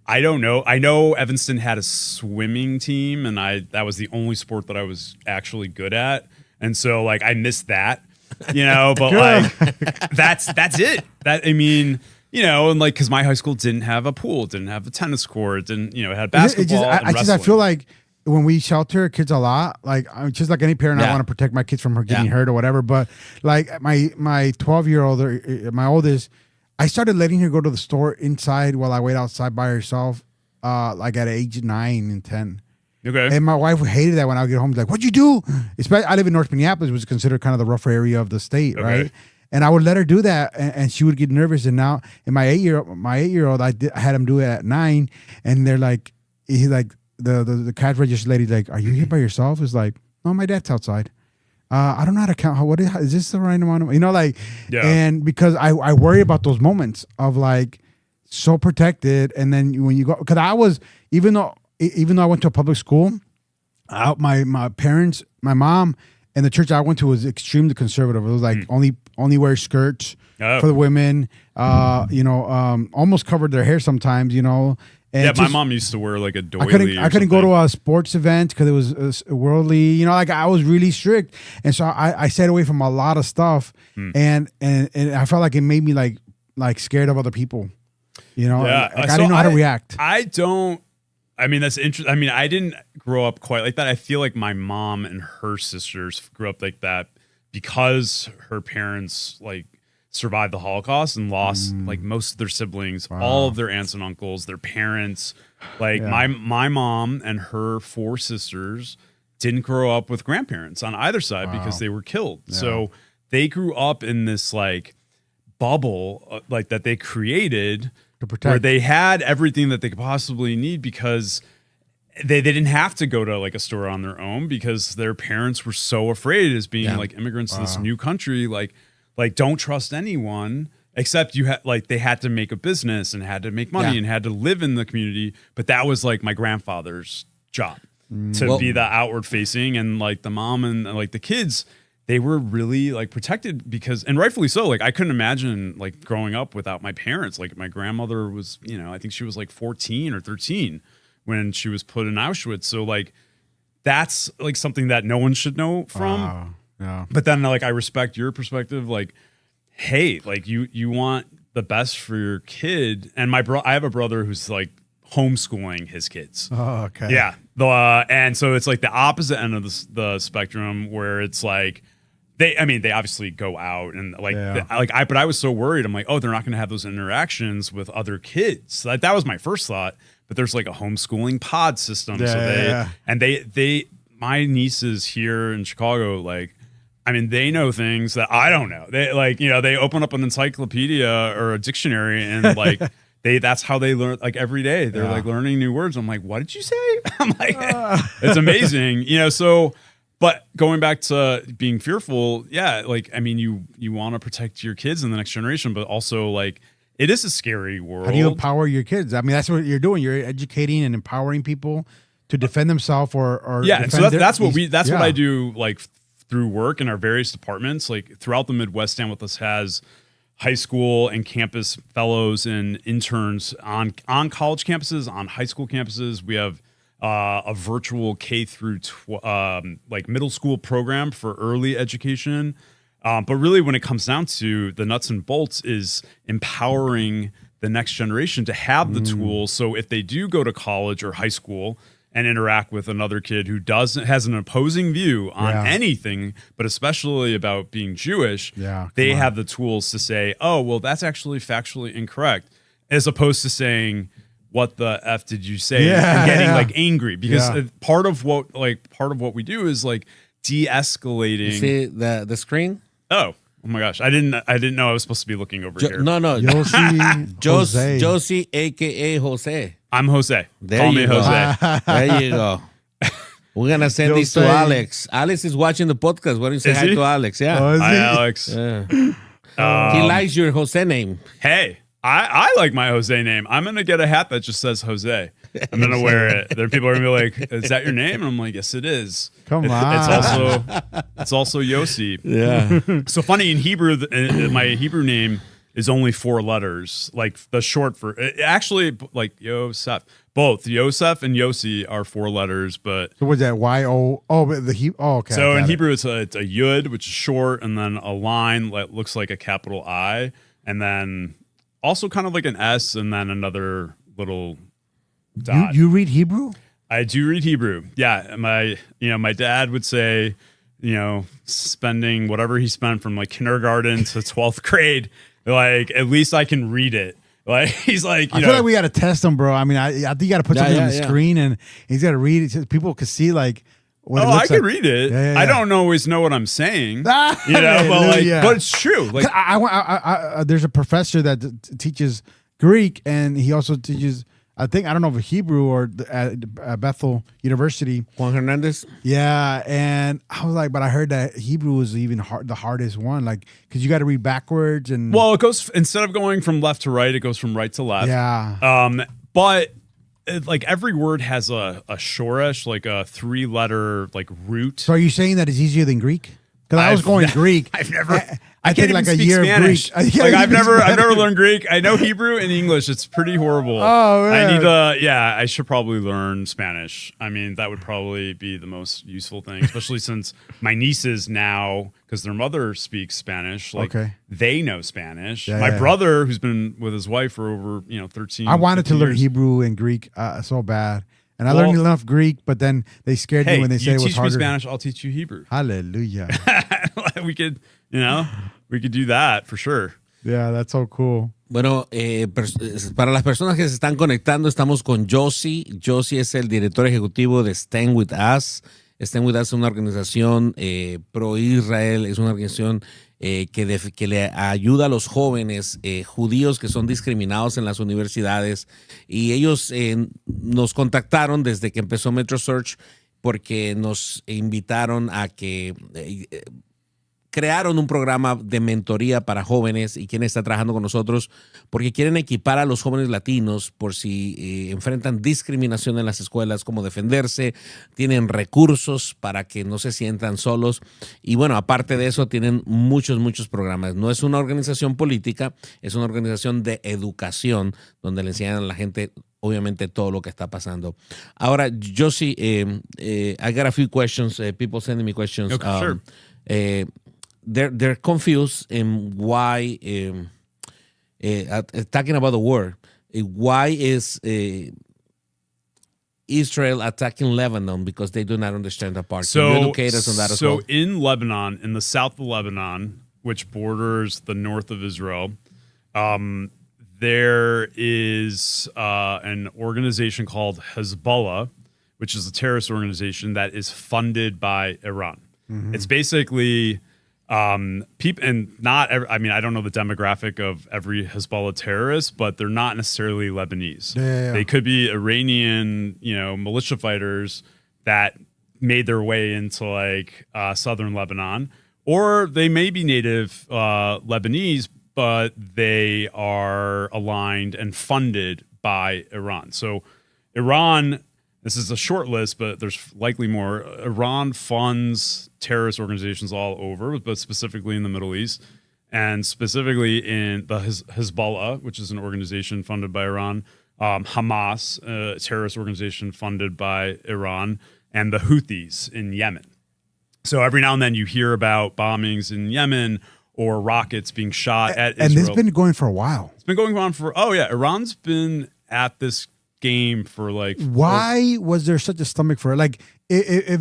I don't know. I know Evanston had a swimming team, and that was the only sport that I was actually good at. And so like I missed that, but like that's it. And like, cause my high school didn't have a pool, didn't have a tennis court, it had basketball. I feel like when we shelter kids a lot, like just like any parent, I want to protect my kids from her getting hurt or whatever. But like my 12-year-old, or my oldest, I started letting her go to the store inside while I wait outside by herself, like at age 9 and 10. Okay. And my wife hated that when I would get home. Like, what'd you do? Especially, I live in North Minneapolis, which is considered kind of the rougher area of the state, right? And I would let her do that, and she would get nervous. And now, in my 8-year-old, I had him do it at 9, and they're like, he's like, the cash register lady's like, "Are you here by yourself?" It's like, "No, my dad's outside." I don't know how to count. Is this the right amount of, and because I worry about those moments of like so protected, and then when you go, because I was even though I went to a public school, my parents, my mom, and the church I went to was extremely conservative. It was like only wear skirts for the women. Almost covered their hair sometimes. And my mom used to wear like a doily. I couldn't go to a sports event because it was worldly. Like I was really strict, and so I stayed away from a lot of stuff, and I felt like it made me like scared of other people. I didn't know how to react. That's interesting. I didn't grow up quite like that. I feel like my mom and her sisters grew up like that because her parents like survived the Holocaust and lost like most of their siblings, all of their aunts and uncles, their parents. Like my mom and her 4 sisters didn't grow up with grandparents on either side because they were killed. Yeah. So they grew up in this like bubble like that they created where they had everything that they could possibly need because they didn't have to go to like a store on their own because their parents were so afraid as being like immigrants to this new country, like don't trust anyone except they had to make a business and had to make money and had to live in the community. But that was like my grandfather's job to be the outward facing, and like the mom and like the kids they were really like protected because, and rightfully so, like I couldn't imagine like growing up without my parents. Like my grandmother was, I think she was like 14 or 13 when she was put in Auschwitz. So like, that's like something that no one should know from. Yeah. But then like, I respect your perspective. Like, hey, like you want the best for your kid. And I have a brother who's like homeschooling his kids. Oh, okay. Yeah. And so it's like the opposite end of the spectrum where it's like, they obviously go out and like, but I was so worried. I'm like, oh, they're not going to have those interactions with other kids. That was my first thought, but there's like a homeschooling pod system. My nieces here in Chicago, like, they know things that I don't know. They like, they open up an encyclopedia or a dictionary and like, that's how they learn, like every day they're like learning new words. I'm like, what did you say? I'm like, it's amazing, so. But going back to being fearful, like, you want to protect your kids in the next generation, but also like it is a scary world. How do you empower your kids? That's what you're doing. You're educating and empowering people to defend themselves or and so that's what I do, like through work in our various departments. Like throughout the Midwest, StandWithUs has high school and campus fellows and interns on college campuses, on high school campuses. We have a virtual K through like middle school program for early education. But really when it comes down to the nuts and bolts is empowering the next generation to have the tools. So if they do go to college or high school and interact with another kid who has an opposing view on anything, but especially about being Jewish, they have the tools to say, oh, well, that's actually factually incorrect, as opposed to saying, what the F did you say? And getting like angry because part of what we do is like de-escalating. You see the screen? Oh my gosh. I didn't know I was supposed to be looking over here. No. Yossi, Yossi, AKA Jose. I'm Jose. Call me Jose. There you go. We're going to send these to Alex. Alex is watching the podcast. Why don't you say hi to Alex? Yeah. Hi, Alex. Yeah. He likes your Jose name. Hey. I like my Jose name. I'm going to get a hat that just says Jose. I'm going to wear it. There people are going to be like, is that your name? And I'm like, yes, it is. Come on. It's also Yossi. Yeah. So funny, in Hebrew, my Hebrew name is only 4 letters. Like the short for, actually, like Yosef. Both Yosef and Yossi are 4 letters, but. So what's that? Y-O? Oh, okay. So in Hebrew, it's a yud, which is short, and then a line that looks like a capital I, and then also kind of like an S and then another little dot. You read Hebrew? I do read Hebrew. Yeah. My dad would say, spending whatever he spent from like kindergarten to 12th grade, like at least I can read it. Like he's like, I feel like we got to test him, bro. I think you got to put something on the screen and he's got to read it so people can see like. I can read it. Yeah. I don't always know what I'm saying, but it's true. Like, there's a professor that teaches Greek, and he also teaches, I don't know if Hebrew or at Bethel University. Juan Hernandez. Yeah, and I was like, but I heard that Hebrew is even the hardest one, like because you got to read backwards and. Well, it goes instead of going from left to right, it goes from right to left. Yeah. But. Like every word has a shoresh, like a 3-letter like root. So are you saying that it's easier than Greek? Because I was going Greek. I've never. I can't take like even a speak year Spanish. of Greek. Like I've never learned Greek. I know Hebrew and English. It's pretty horrible. Oh man. I need to. Yeah, I should probably learn Spanish. That would probably be the most useful thing, especially since my nieces now, because their mother speaks Spanish. Like they know Spanish. My brother, who's been with his wife for over 13. I wanted to learn Hebrew and Greek so bad. And I learned enough Greek, but then they scared me when they said it was harder. You teach me Spanish, I'll teach you Hebrew. Hallelujah. We could do that for sure. Yeah, that's so cool. Bueno, para las personas que se están conectando, estamos con Yossi. Yossi es el director ejecutivo de StandWithUs. StandWithUs es una organización pro-Israel, es una organización que le ayuda a los jóvenes judíos que son discriminados en las universidades. Y ellos nos contactaron desde que empezó Metro Search porque nos invitaron a que crearon un programa de mentoría para jóvenes y quien está trabajando con nosotros porque quieren equipar a los jóvenes latinos por si enfrentan discriminación en las escuelas, cómo defenderse, tienen recursos para que no se sientan solos y bueno, aparte de eso tienen muchos programas. No es una organización política, es una organización de educación donde le enseñan a la gente obviamente todo lo que está pasando. Ahora, Yossi, I got a few questions, people sending me questions. Okay, sure. They're confused in why, talking about the war, why is Israel attacking Lebanon? Because they do not understand that part. Can you educate us on that as well? So in Lebanon, in the south of Lebanon, which borders the north of Israel, there is an organization called Hezbollah, which is a terrorist organization that is funded by Iran. Mm-hmm. It's basically people, and not every, I mean, I don't know the demographic of every Hezbollah terrorist, but they're not necessarily Lebanese. Yeah. They could be Iranian, militia fighters that made their way into like southern Lebanon, or they may be native Lebanese, but they are aligned and funded by Iran. So Iran, this is a short list, but there's likely more. Iran funds terrorist organizations all over, but specifically in the Middle East, and specifically in the Hezbollah, which is an organization funded by Iran, Hamas, a terrorist organization funded by Iran, and the Houthis in Yemen. So every now and then you hear about bombings in Yemen or rockets being shot at Israel. And this has been going for a while. It's been going on Iran's been at this game for like. Why was there such a stomach for it? Like, if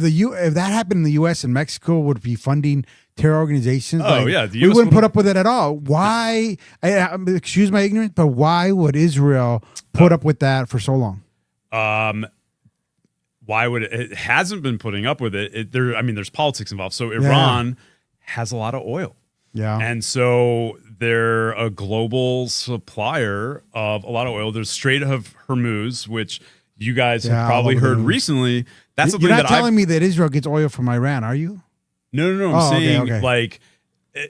that happened in the U.S. and Mexico would be funding terror organizations, we wouldn't put up with it at all. Why? Excuse my ignorance, but why would Israel put up with that for so long? Why would it hasn't been putting up with it? There's politics involved. So Iran has a lot of oil. Yeah. And so they're a global supplier of a lot of oil. There's Strait of Hormuz, which you guys have probably heard recently. That's something You're not telling me that Israel gets oil from Iran, are you? No. I'm saying like,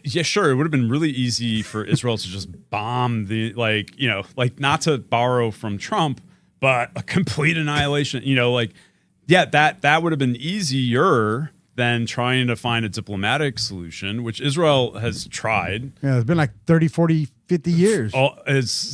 yeah, sure. It would have been really easy for Israel to just bomb not to borrow from Trump, but a complete annihilation, that would have been easier than trying to find a diplomatic solution, which Israel has tried. Yeah, it's been like 30, 40, 50 years.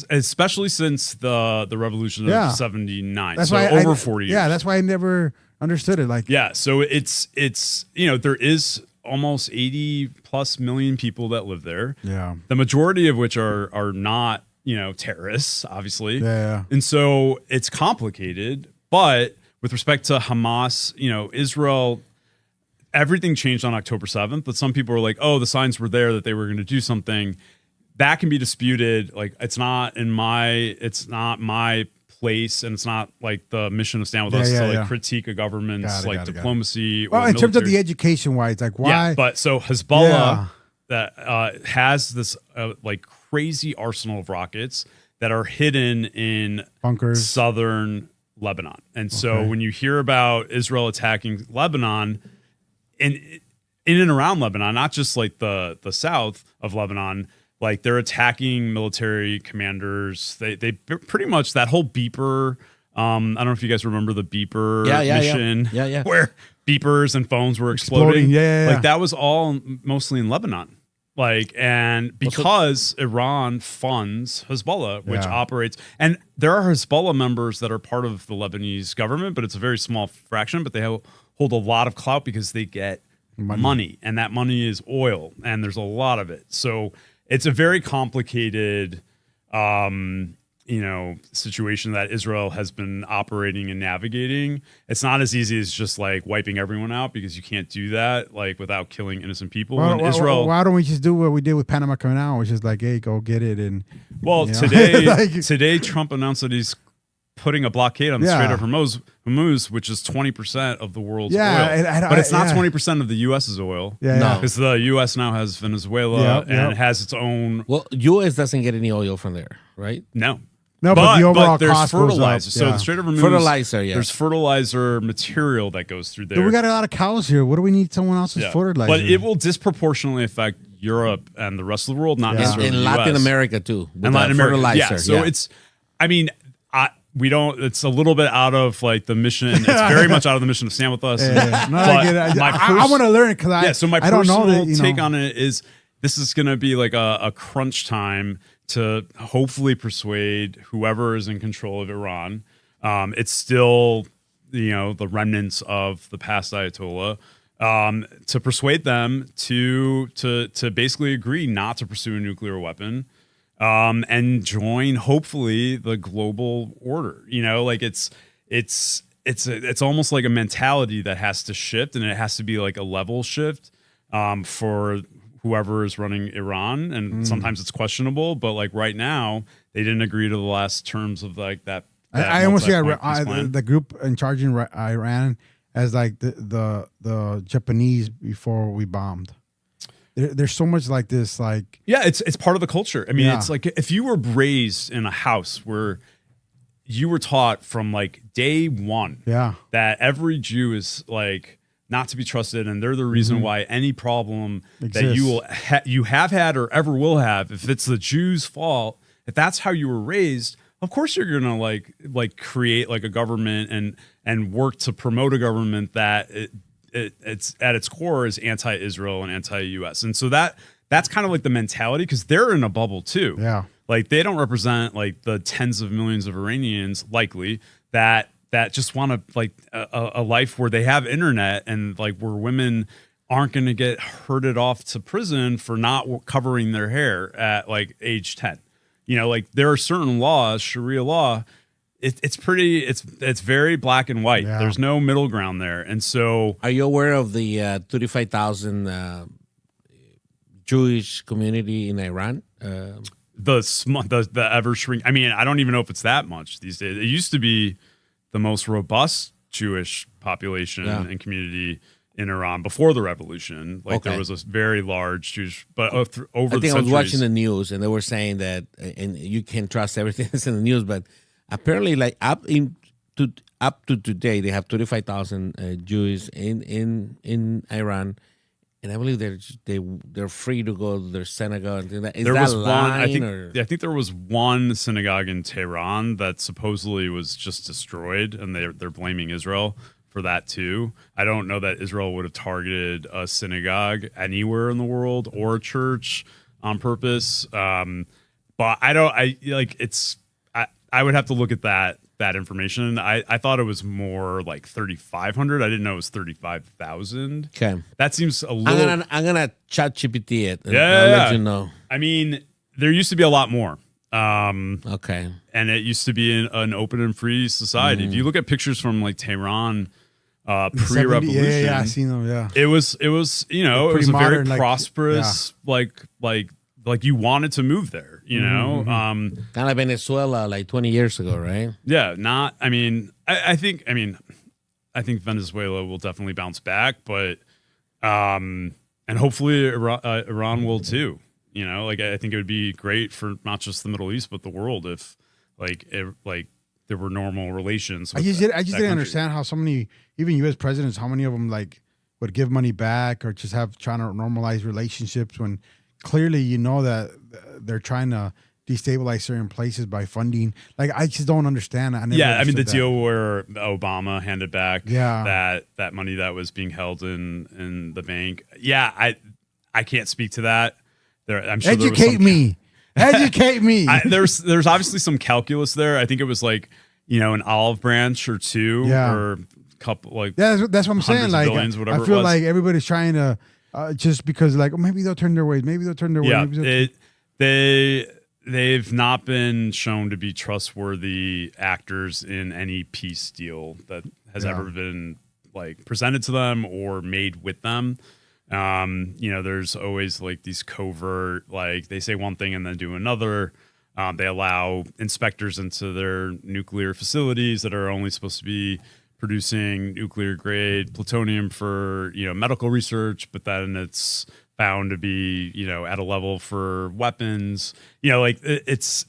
Especially since the revolution of 79. That's so why over 40 years. Yeah, that's why I never understood it. So it's there is almost 80 plus million people that live there. Yeah. The majority of which are not, terrorists, obviously. Yeah. And so it's complicated, but with respect to Hamas, Israel, everything changed on October 7th, but some people were like, oh, the signs were there that they were going to do something. That can be disputed. Like, it's not my place, and it's not like the mission of Stand With Us to critique a government's diplomacy. Well, in terms of the education wise, like why? Yeah, but so Hezbollah that has this crazy arsenal of rockets that are hidden in bunkers, southern Lebanon. And so when you hear about Israel attacking Lebanon, and in and around Lebanon, not just like the south of Lebanon, like they're attacking military commanders. They pretty much that whole beeper. I don't know if you guys remember the beeper mission, where beepers and phones were exploding. Like that was all mostly in Lebanon. And because Iran funds Hezbollah, which operates, and there are Hezbollah members that are part of the Lebanese government, but it's a very small fraction, but they hold a lot of clout because they get money, and that money is oil, and there's a lot of it. So it's a very complicated, situation that Israel has been operating and navigating. It's not as easy as just like wiping everyone out, because you can't do that without killing innocent people. Why don't we just do what we did with Panama Canal, which is like, hey, go get it? And today Trump announced that he's putting a blockade on the Strait of Hormuz, which is 20% of the world's oil. But it's not 20% of the U.S.'s oil. Because the U.S. now has Venezuela and it has its own. Well, U.S. doesn't get any oil from there, right? No. No, but the overall there's cost goes up. fertilizer. So Yeah. the Strait of Hormuz, Fertilizer, yeah. there's fertilizer material that goes through there. Dude, we got a lot of cows here. What do we need someone else's fertilizer? But it will disproportionately affect Europe and the rest of the world, not necessarily in the Latin US. America too. And Latin America. Fertilizer. Yeah. So it's, I mean, it's a little bit out of like the mission. It's very much out of the mission of Stand With Us. Yeah. No, I get it. I want to learn it because so my I don't know personal that, take on it is this is going to be like a crunch time to hopefully persuade whoever is in control of Iran. It's still, the remnants of the past Ayatollah, to persuade them to basically agree not to pursue a nuclear weapon, and join hopefully the global order. It's almost like a mentality that has to shift, and it has to be like a level shift for whoever is running Iran, and sometimes it's questionable, but like right now they didn't agree to the last terms of like that. I almost see the group in charge in Iran as like the Japanese before we bombed. There's so much like this, like it's part of the culture. I mean, it's like if you were raised in a house where you were taught from like day one, that every Jew is like not to be trusted, and they're the reason why any problem that you have had or ever will have, if it's the Jews' fault, if that's how you were raised, of course you're gonna like create like a government and work to promote a government that it's at its core is anti-Israel and anti-US, and so that's kind of like the mentality because they're in a bubble too. Yeah, like they don't represent like the tens of millions of Iranians likely that just want to like a life where they have internet and like where women aren't going to get herded off to prison for not covering their hair at like age 10. Like there are certain laws, Sharia law, it's very black and white. There's no middle ground there. And so are you aware of the 35,000 Jewish community in Iran? The ever shrink. I mean, I don't even know if it's that much these days. It used to be the most robust Jewish population and community in Iran before the revolution. Like there was a very large Jewish, but over the centuries. I was watching the news and they were saying that, and you can't trust everything that's in the news, but apparently like up to today, they have 35,000 Jews in Iran. And I believe they're free to go to their synagogue. Is there that was line? I think there was one synagogue in Tehran that supposedly was just destroyed, and they're blaming Israel for that too. I don't know that Israel would have targeted a synagogue anywhere in the world or a church on purpose. But I would have to look at that information. I thought it was more like 3,500. I didn't know it was 35,000. Okay, that seems a little. I'm gonna chat GPT it. And I'll let you know. I mean, there used to be a lot more. Okay, and it used to be an open and free society. If you look at pictures from like Tehran, pre-revolution, I seen them. Yeah, it was it was a modern, very prosperous like you wanted to move there. kind of like Venezuela, like 20 years ago, right? Yeah, not. I mean, I think Venezuela will definitely bounce back, but and hopefully Iran will too. I think it would be great for not just the Middle East but the world if there were normal relations. I just didn't understand how so many, even U.S. presidents, how many of them like would give money back or just trying to normalize relationships when clearly that they're trying to destabilize certain places by funding. Like I just don't understand. I mean the deal where Obama handed back that money that was being held in the bank. Yeah, I can't speak to that. I'm sure educate me. There's obviously some calculus there. I think it was like an olive branch or two or a couple like that's what I'm saying. Like I feel like everybody's trying to just because like maybe they'll turn their way. They've not been shown to be trustworthy actors in any peace deal that has ever been like presented to them or made with them. There's always like these covert, like they say one thing and then do another. They allow inspectors into their nuclear facilities that are only supposed to be producing nuclear grade plutonium for, medical research, but then it's found to be, at a level for weapons, it's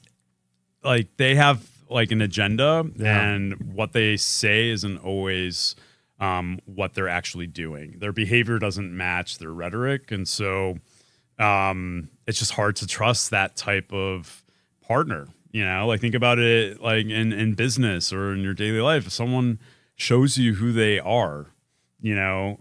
like they have like an agenda, and what they say isn't always what they're actually doing. Their behavior doesn't match their rhetoric, and so it's just hard to trust that type of partner. You know, like think about it like in business or in your daily life. If someone shows you who they are, you know,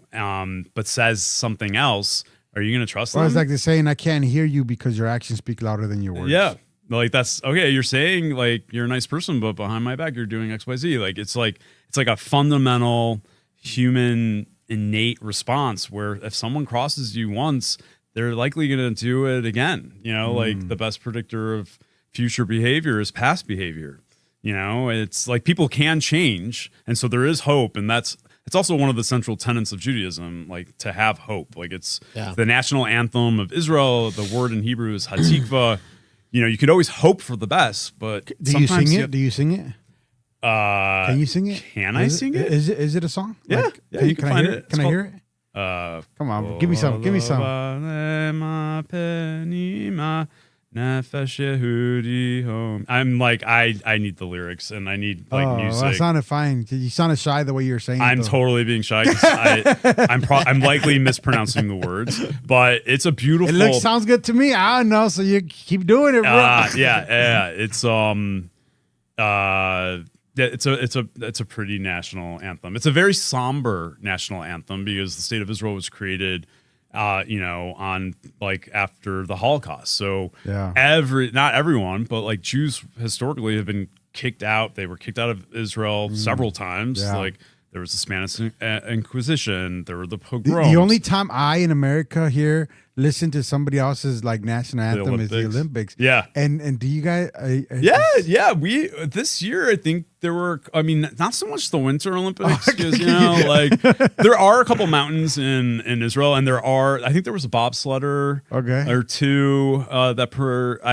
but says something else, are you going to trust them? Well, it's like they're saying, I can't hear you because your actions speak louder than your words. Yeah. Like that's okay. You're saying like you're a nice person, but behind my back, you're doing X, Y, Z. Like it's like a fundamental human innate response where if someone crosses you once, they're likely going to do it again. You know, like the best predictor of future behavior is past behavior. You know, it's like people can change. And so there is hope. And it's also one of the central tenets of Judaism, like to have hope. Like it's the national anthem of Israel. The word in Hebrew is Hatikva. You know, you could always hope for the best, but do you sing it? Do you sing it? Can you sing it? Can I sing it? Is it a song? Yeah. Like, Yeah, you can find it. Can I hear it? Come on, give me some. Give me some. I'm like, I need the lyrics and I need like music. That sounded fine. You sounded shy the way you were saying it. I'm totally being shy. 'Cause I'm likely mispronouncing the words, but it's a beautiful. It sounds good to me. I don't know, so you keep doing it, bro. Yeah. It's a pretty national anthem. It's a very somber national anthem because the state of Israel was created, on like after the Holocaust. So not everyone, but like Jews historically have been kicked out. They were kicked out of Israel several times. Yeah. Like there was the Spanish Inquisition. There were the pogroms. The only time I in America here listen to somebody else's like national anthem is the Olympics. Yeah. And do you guys? We this year I think there were. I mean, not so much the Winter Olympics because like there are a couple mountains in Israel, and I think there was a bobsledder or two I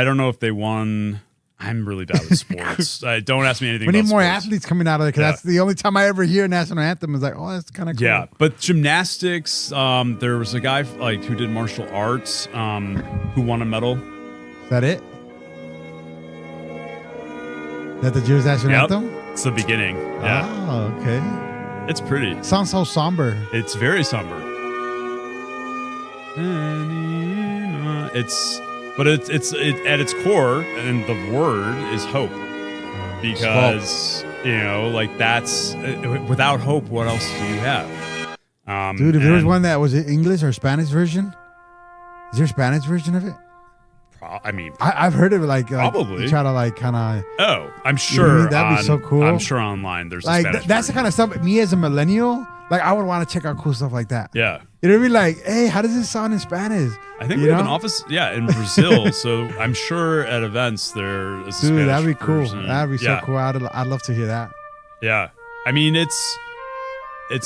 don't know if they won. I'm really bad with sports. Don't ask me anything. We need about more sports. athletes coming out of there because that's the only time I ever hear national anthem. Is like, oh, that's kind of cool. Yeah, but gymnastics. There was a guy like who did martial arts who won a medal. Is that it? Is that the Jewish national anthem? It's the beginning. Yeah. Oh, okay. It's pretty. Sounds so somber. It's very somber. But it's at its core, and the word is hope, because like that's without hope, what else do you have? Dude, if there was one that was English or Spanish version, is there a Spanish version of it? I've heard of it like probably you try to like kind of. Oh, I'm sure that'd be so cool. I'm sure online there's like a Spanish that's version. the kind of stuff. Me as a millennial, like I would want to check out cool stuff like that. Yeah. You know what I mean? Like, hey, how does this sound in Spanish? I think we have an office, in Brazil. So I'm sure at events there is a Spanish Dude, that'd be cool. version. That'd be so cool. I'd love to hear that. Yeah. I mean, it's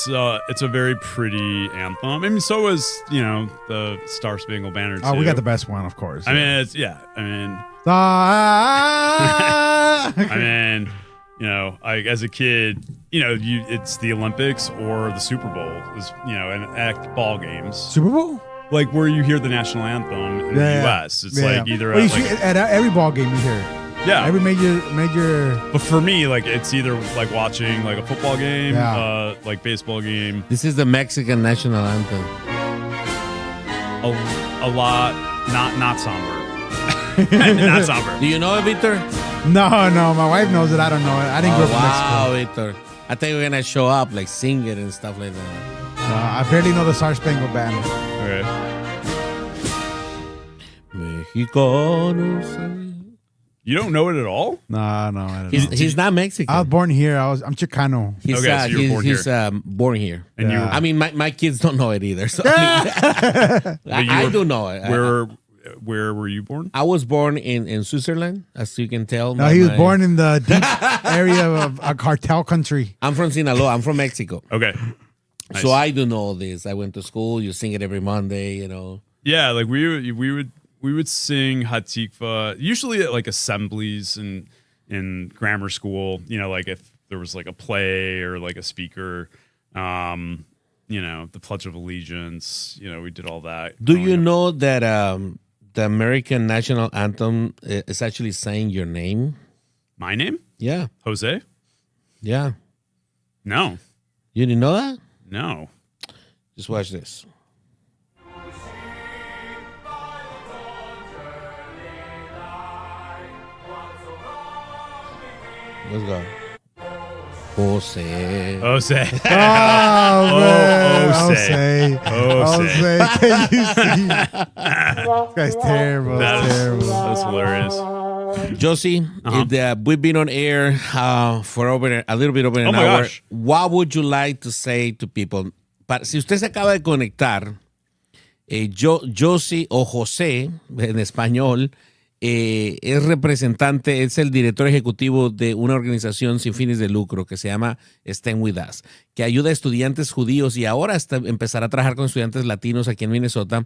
a very pretty anthem. I mean, so is, the Star Spangled Banner too. Oh, we got the best one, of course. I mean, like as a kid, it's the Olympics or the Super Bowl is, and at ball games. Super Bowl? Like where you hear the national anthem in the U.S. It's like either at every ball game you hear it. Yeah. Every major. But for me, like it's either like watching like a football game, like baseball game. This is the Mexican national anthem. A lot, not somber. Not somber. Do you know it, Victor? No, my wife knows it. I don't know it. I didn't grow up in Mexico. Wow, Victor. I think we're gonna show up, like sing it and stuff like that. I barely know the Star Spangled Banner. Okay. Mexicanos. You don't know it at all? No, I don't know. He's not Mexican. I was born here. I'm Chicano. He's, so you were born he's here. Born here. And Yeah. I mean, my kids don't know it either. So I do know it. Where were you born? I was born in Switzerland, as you can tell. No, he was born in the deep area of a cartel country. I'm from Sinaloa. I'm from Mexico. Okay. Nice. So I do know all this. I went to school. You sing it every Monday, Yeah, like we would sing Hatikva usually at like assemblies in grammar school. Like if there was like a play or like a speaker, the Pledge of Allegiance. We did all that. Do you know that the American national anthem is actually saying your name? My name? Yeah. Jose? Yeah. No. You didn't know that? No. Just watch this. Let's go. Jose. Jose. Oh, man. Jose. Jose. Can you see? This guy's terrible. That's hilarious. Yossi, we've been on air for a little bit over an hour. Gosh. What would you like to say to people? Si usted se acaba de conectar, Yossi o José, en español, es representante, es el director ejecutivo de una organización sin fines de lucro que se llama StandWithUs, que ayuda a estudiantes judíos y ahora empezará a trabajar con estudiantes latinos aquí en Minnesota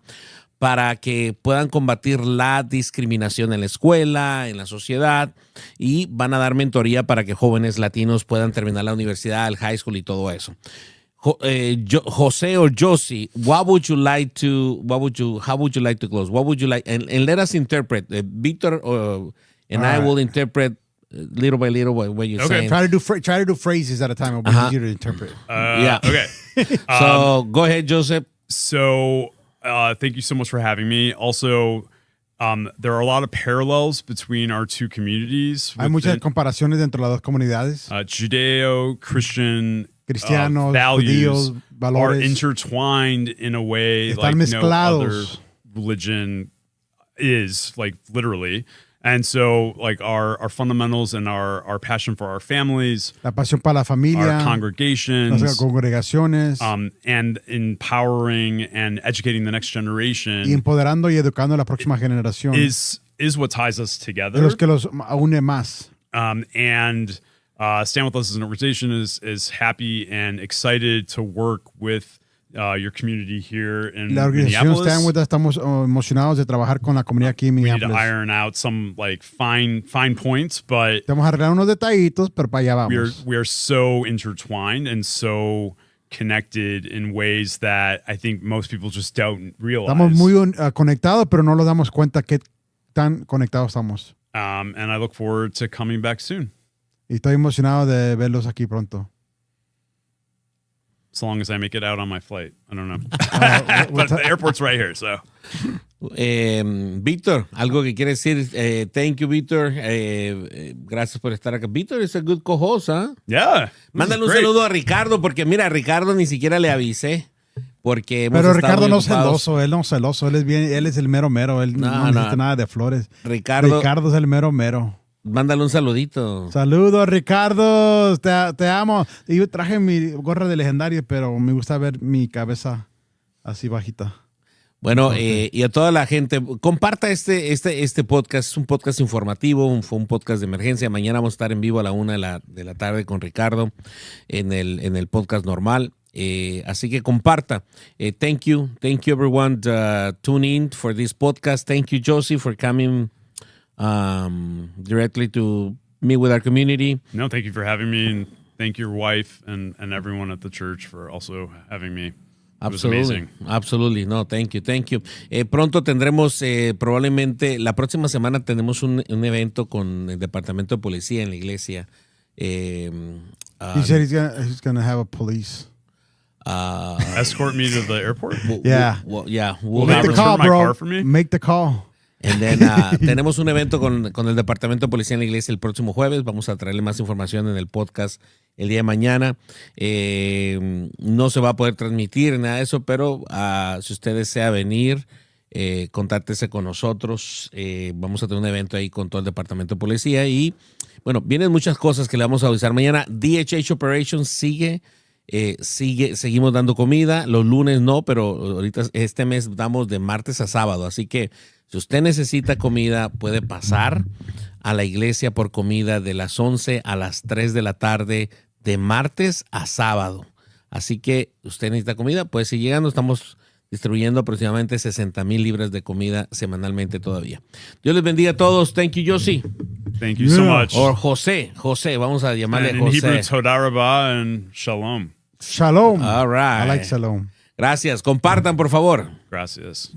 para que puedan combatir la discriminación en la escuela, en la sociedad, y van a dar mentoría para que jóvenes latinos puedan terminar la universidad, el high school y todo eso. Jose or Yossi, how would you like to close? What would you like? And let us interpret. Victor and I will interpret little by little what you're saying. Try to do phrases at a time. It'll be easier to interpret. Yeah. Okay. So go ahead, Joseph. So thank you so much for having me. Also, there are a lot of parallels between our two communities. Hay muchas comparaciones entre las dos comunidades. Judeo-Christian Cristianos, values judíos, valores. are intertwined in a way Están like mezclados. no other religion is, like literally. And so like our fundamentals and our passion for our families, La pasión para la familia, our congregations, las congregaciones, and empowering and educating the next y generation empoderando y educando a la próxima generación. is what ties us De together. los que los une más. And Stand With Us as an organization is happy and excited to work with your community here in La organización Minneapolis. Stand With Us, estamos emocionados de trabajar con la comunidad aquí en We need to Minneapolis. iron out some like fine points, but Vamos a arreglar unos detallitos, pero para allá vamos. we are so intertwined and so connected in ways that I think most people just don't realize. Estamos muy conectados, pero no nos damos cuenta qué tan conectados estamos. And I look forward to coming back soon. Y estoy emocionado de verlos aquí pronto. As long as I make it out on my flight. I don't know. But the airport's right here, so. Víctor, algo que quiere decir. Thank you, Víctor. Gracias por estar acá. Víctor es a good co-host, ¿eh? Yeah. Mándale un saludo a Ricardo, porque mira, a Ricardo ni siquiera le avisé. Porque Pero estado Ricardo muy no ocupados. celoso, él es el mero mero, él no necesita nada de flores. Ricardo es el mero mero. Mándale un saludito. Saludos, Ricardo, te amo. Y yo traje mi gorra de legendario, pero me gusta ver mi cabeza así bajita. Bueno, y a toda la gente, comparta este podcast. Es un podcast informativo, fue un podcast de emergencia. Mañana vamos a estar en vivo a la 1 de la tarde con Ricardo en el podcast normal. Así que comparta. Thank you everyone tune in for this podcast. Thank you, Yossi, for coming directly to meet with our community. No, thank you for having me, and thank your wife and everyone at the church for also having me. It was amazing. Absolutely. No, thank you. Pronto tendremos, probablemente, la próxima semana tenemos un evento con el departamento de policía en la iglesia. He said he's gonna have a police. Escort me to the airport? Yeah. Will Make they the call, return my bro. car for me? Make the call. And then, tenemos un evento con el departamento de policía en la iglesia el próximo jueves. Vamos a traerle más información en el podcast el día de mañana. No se va a poder transmitir nada de eso, pero si usted desea venir, contáctese con nosotros. Vamos a tener un evento ahí con todo el departamento de policía. Y bueno, vienen muchas cosas que le vamos a avisar mañana. DHH Operations sigue. Seguimos dando comida. Los lunes no, pero ahorita este mes damos de martes a sábado. Así que si usted necesita comida, puede pasar a la iglesia por comida de las 11 a las 3 de la tarde, de martes a sábado. Así que usted necesita comida, puede seguir llegando. Estamos distribuyendo aproximadamente 60,000 libras de comida semanalmente todavía. Dios les bendiga a todos. Thank you, Yossi. Thank you so much. O José, vamos a llamarle And in José. Hebrew, Toda Rabah and Shalom. Shalom. All right. I like shalom. Gracias. Compartan, por favor. Gracias.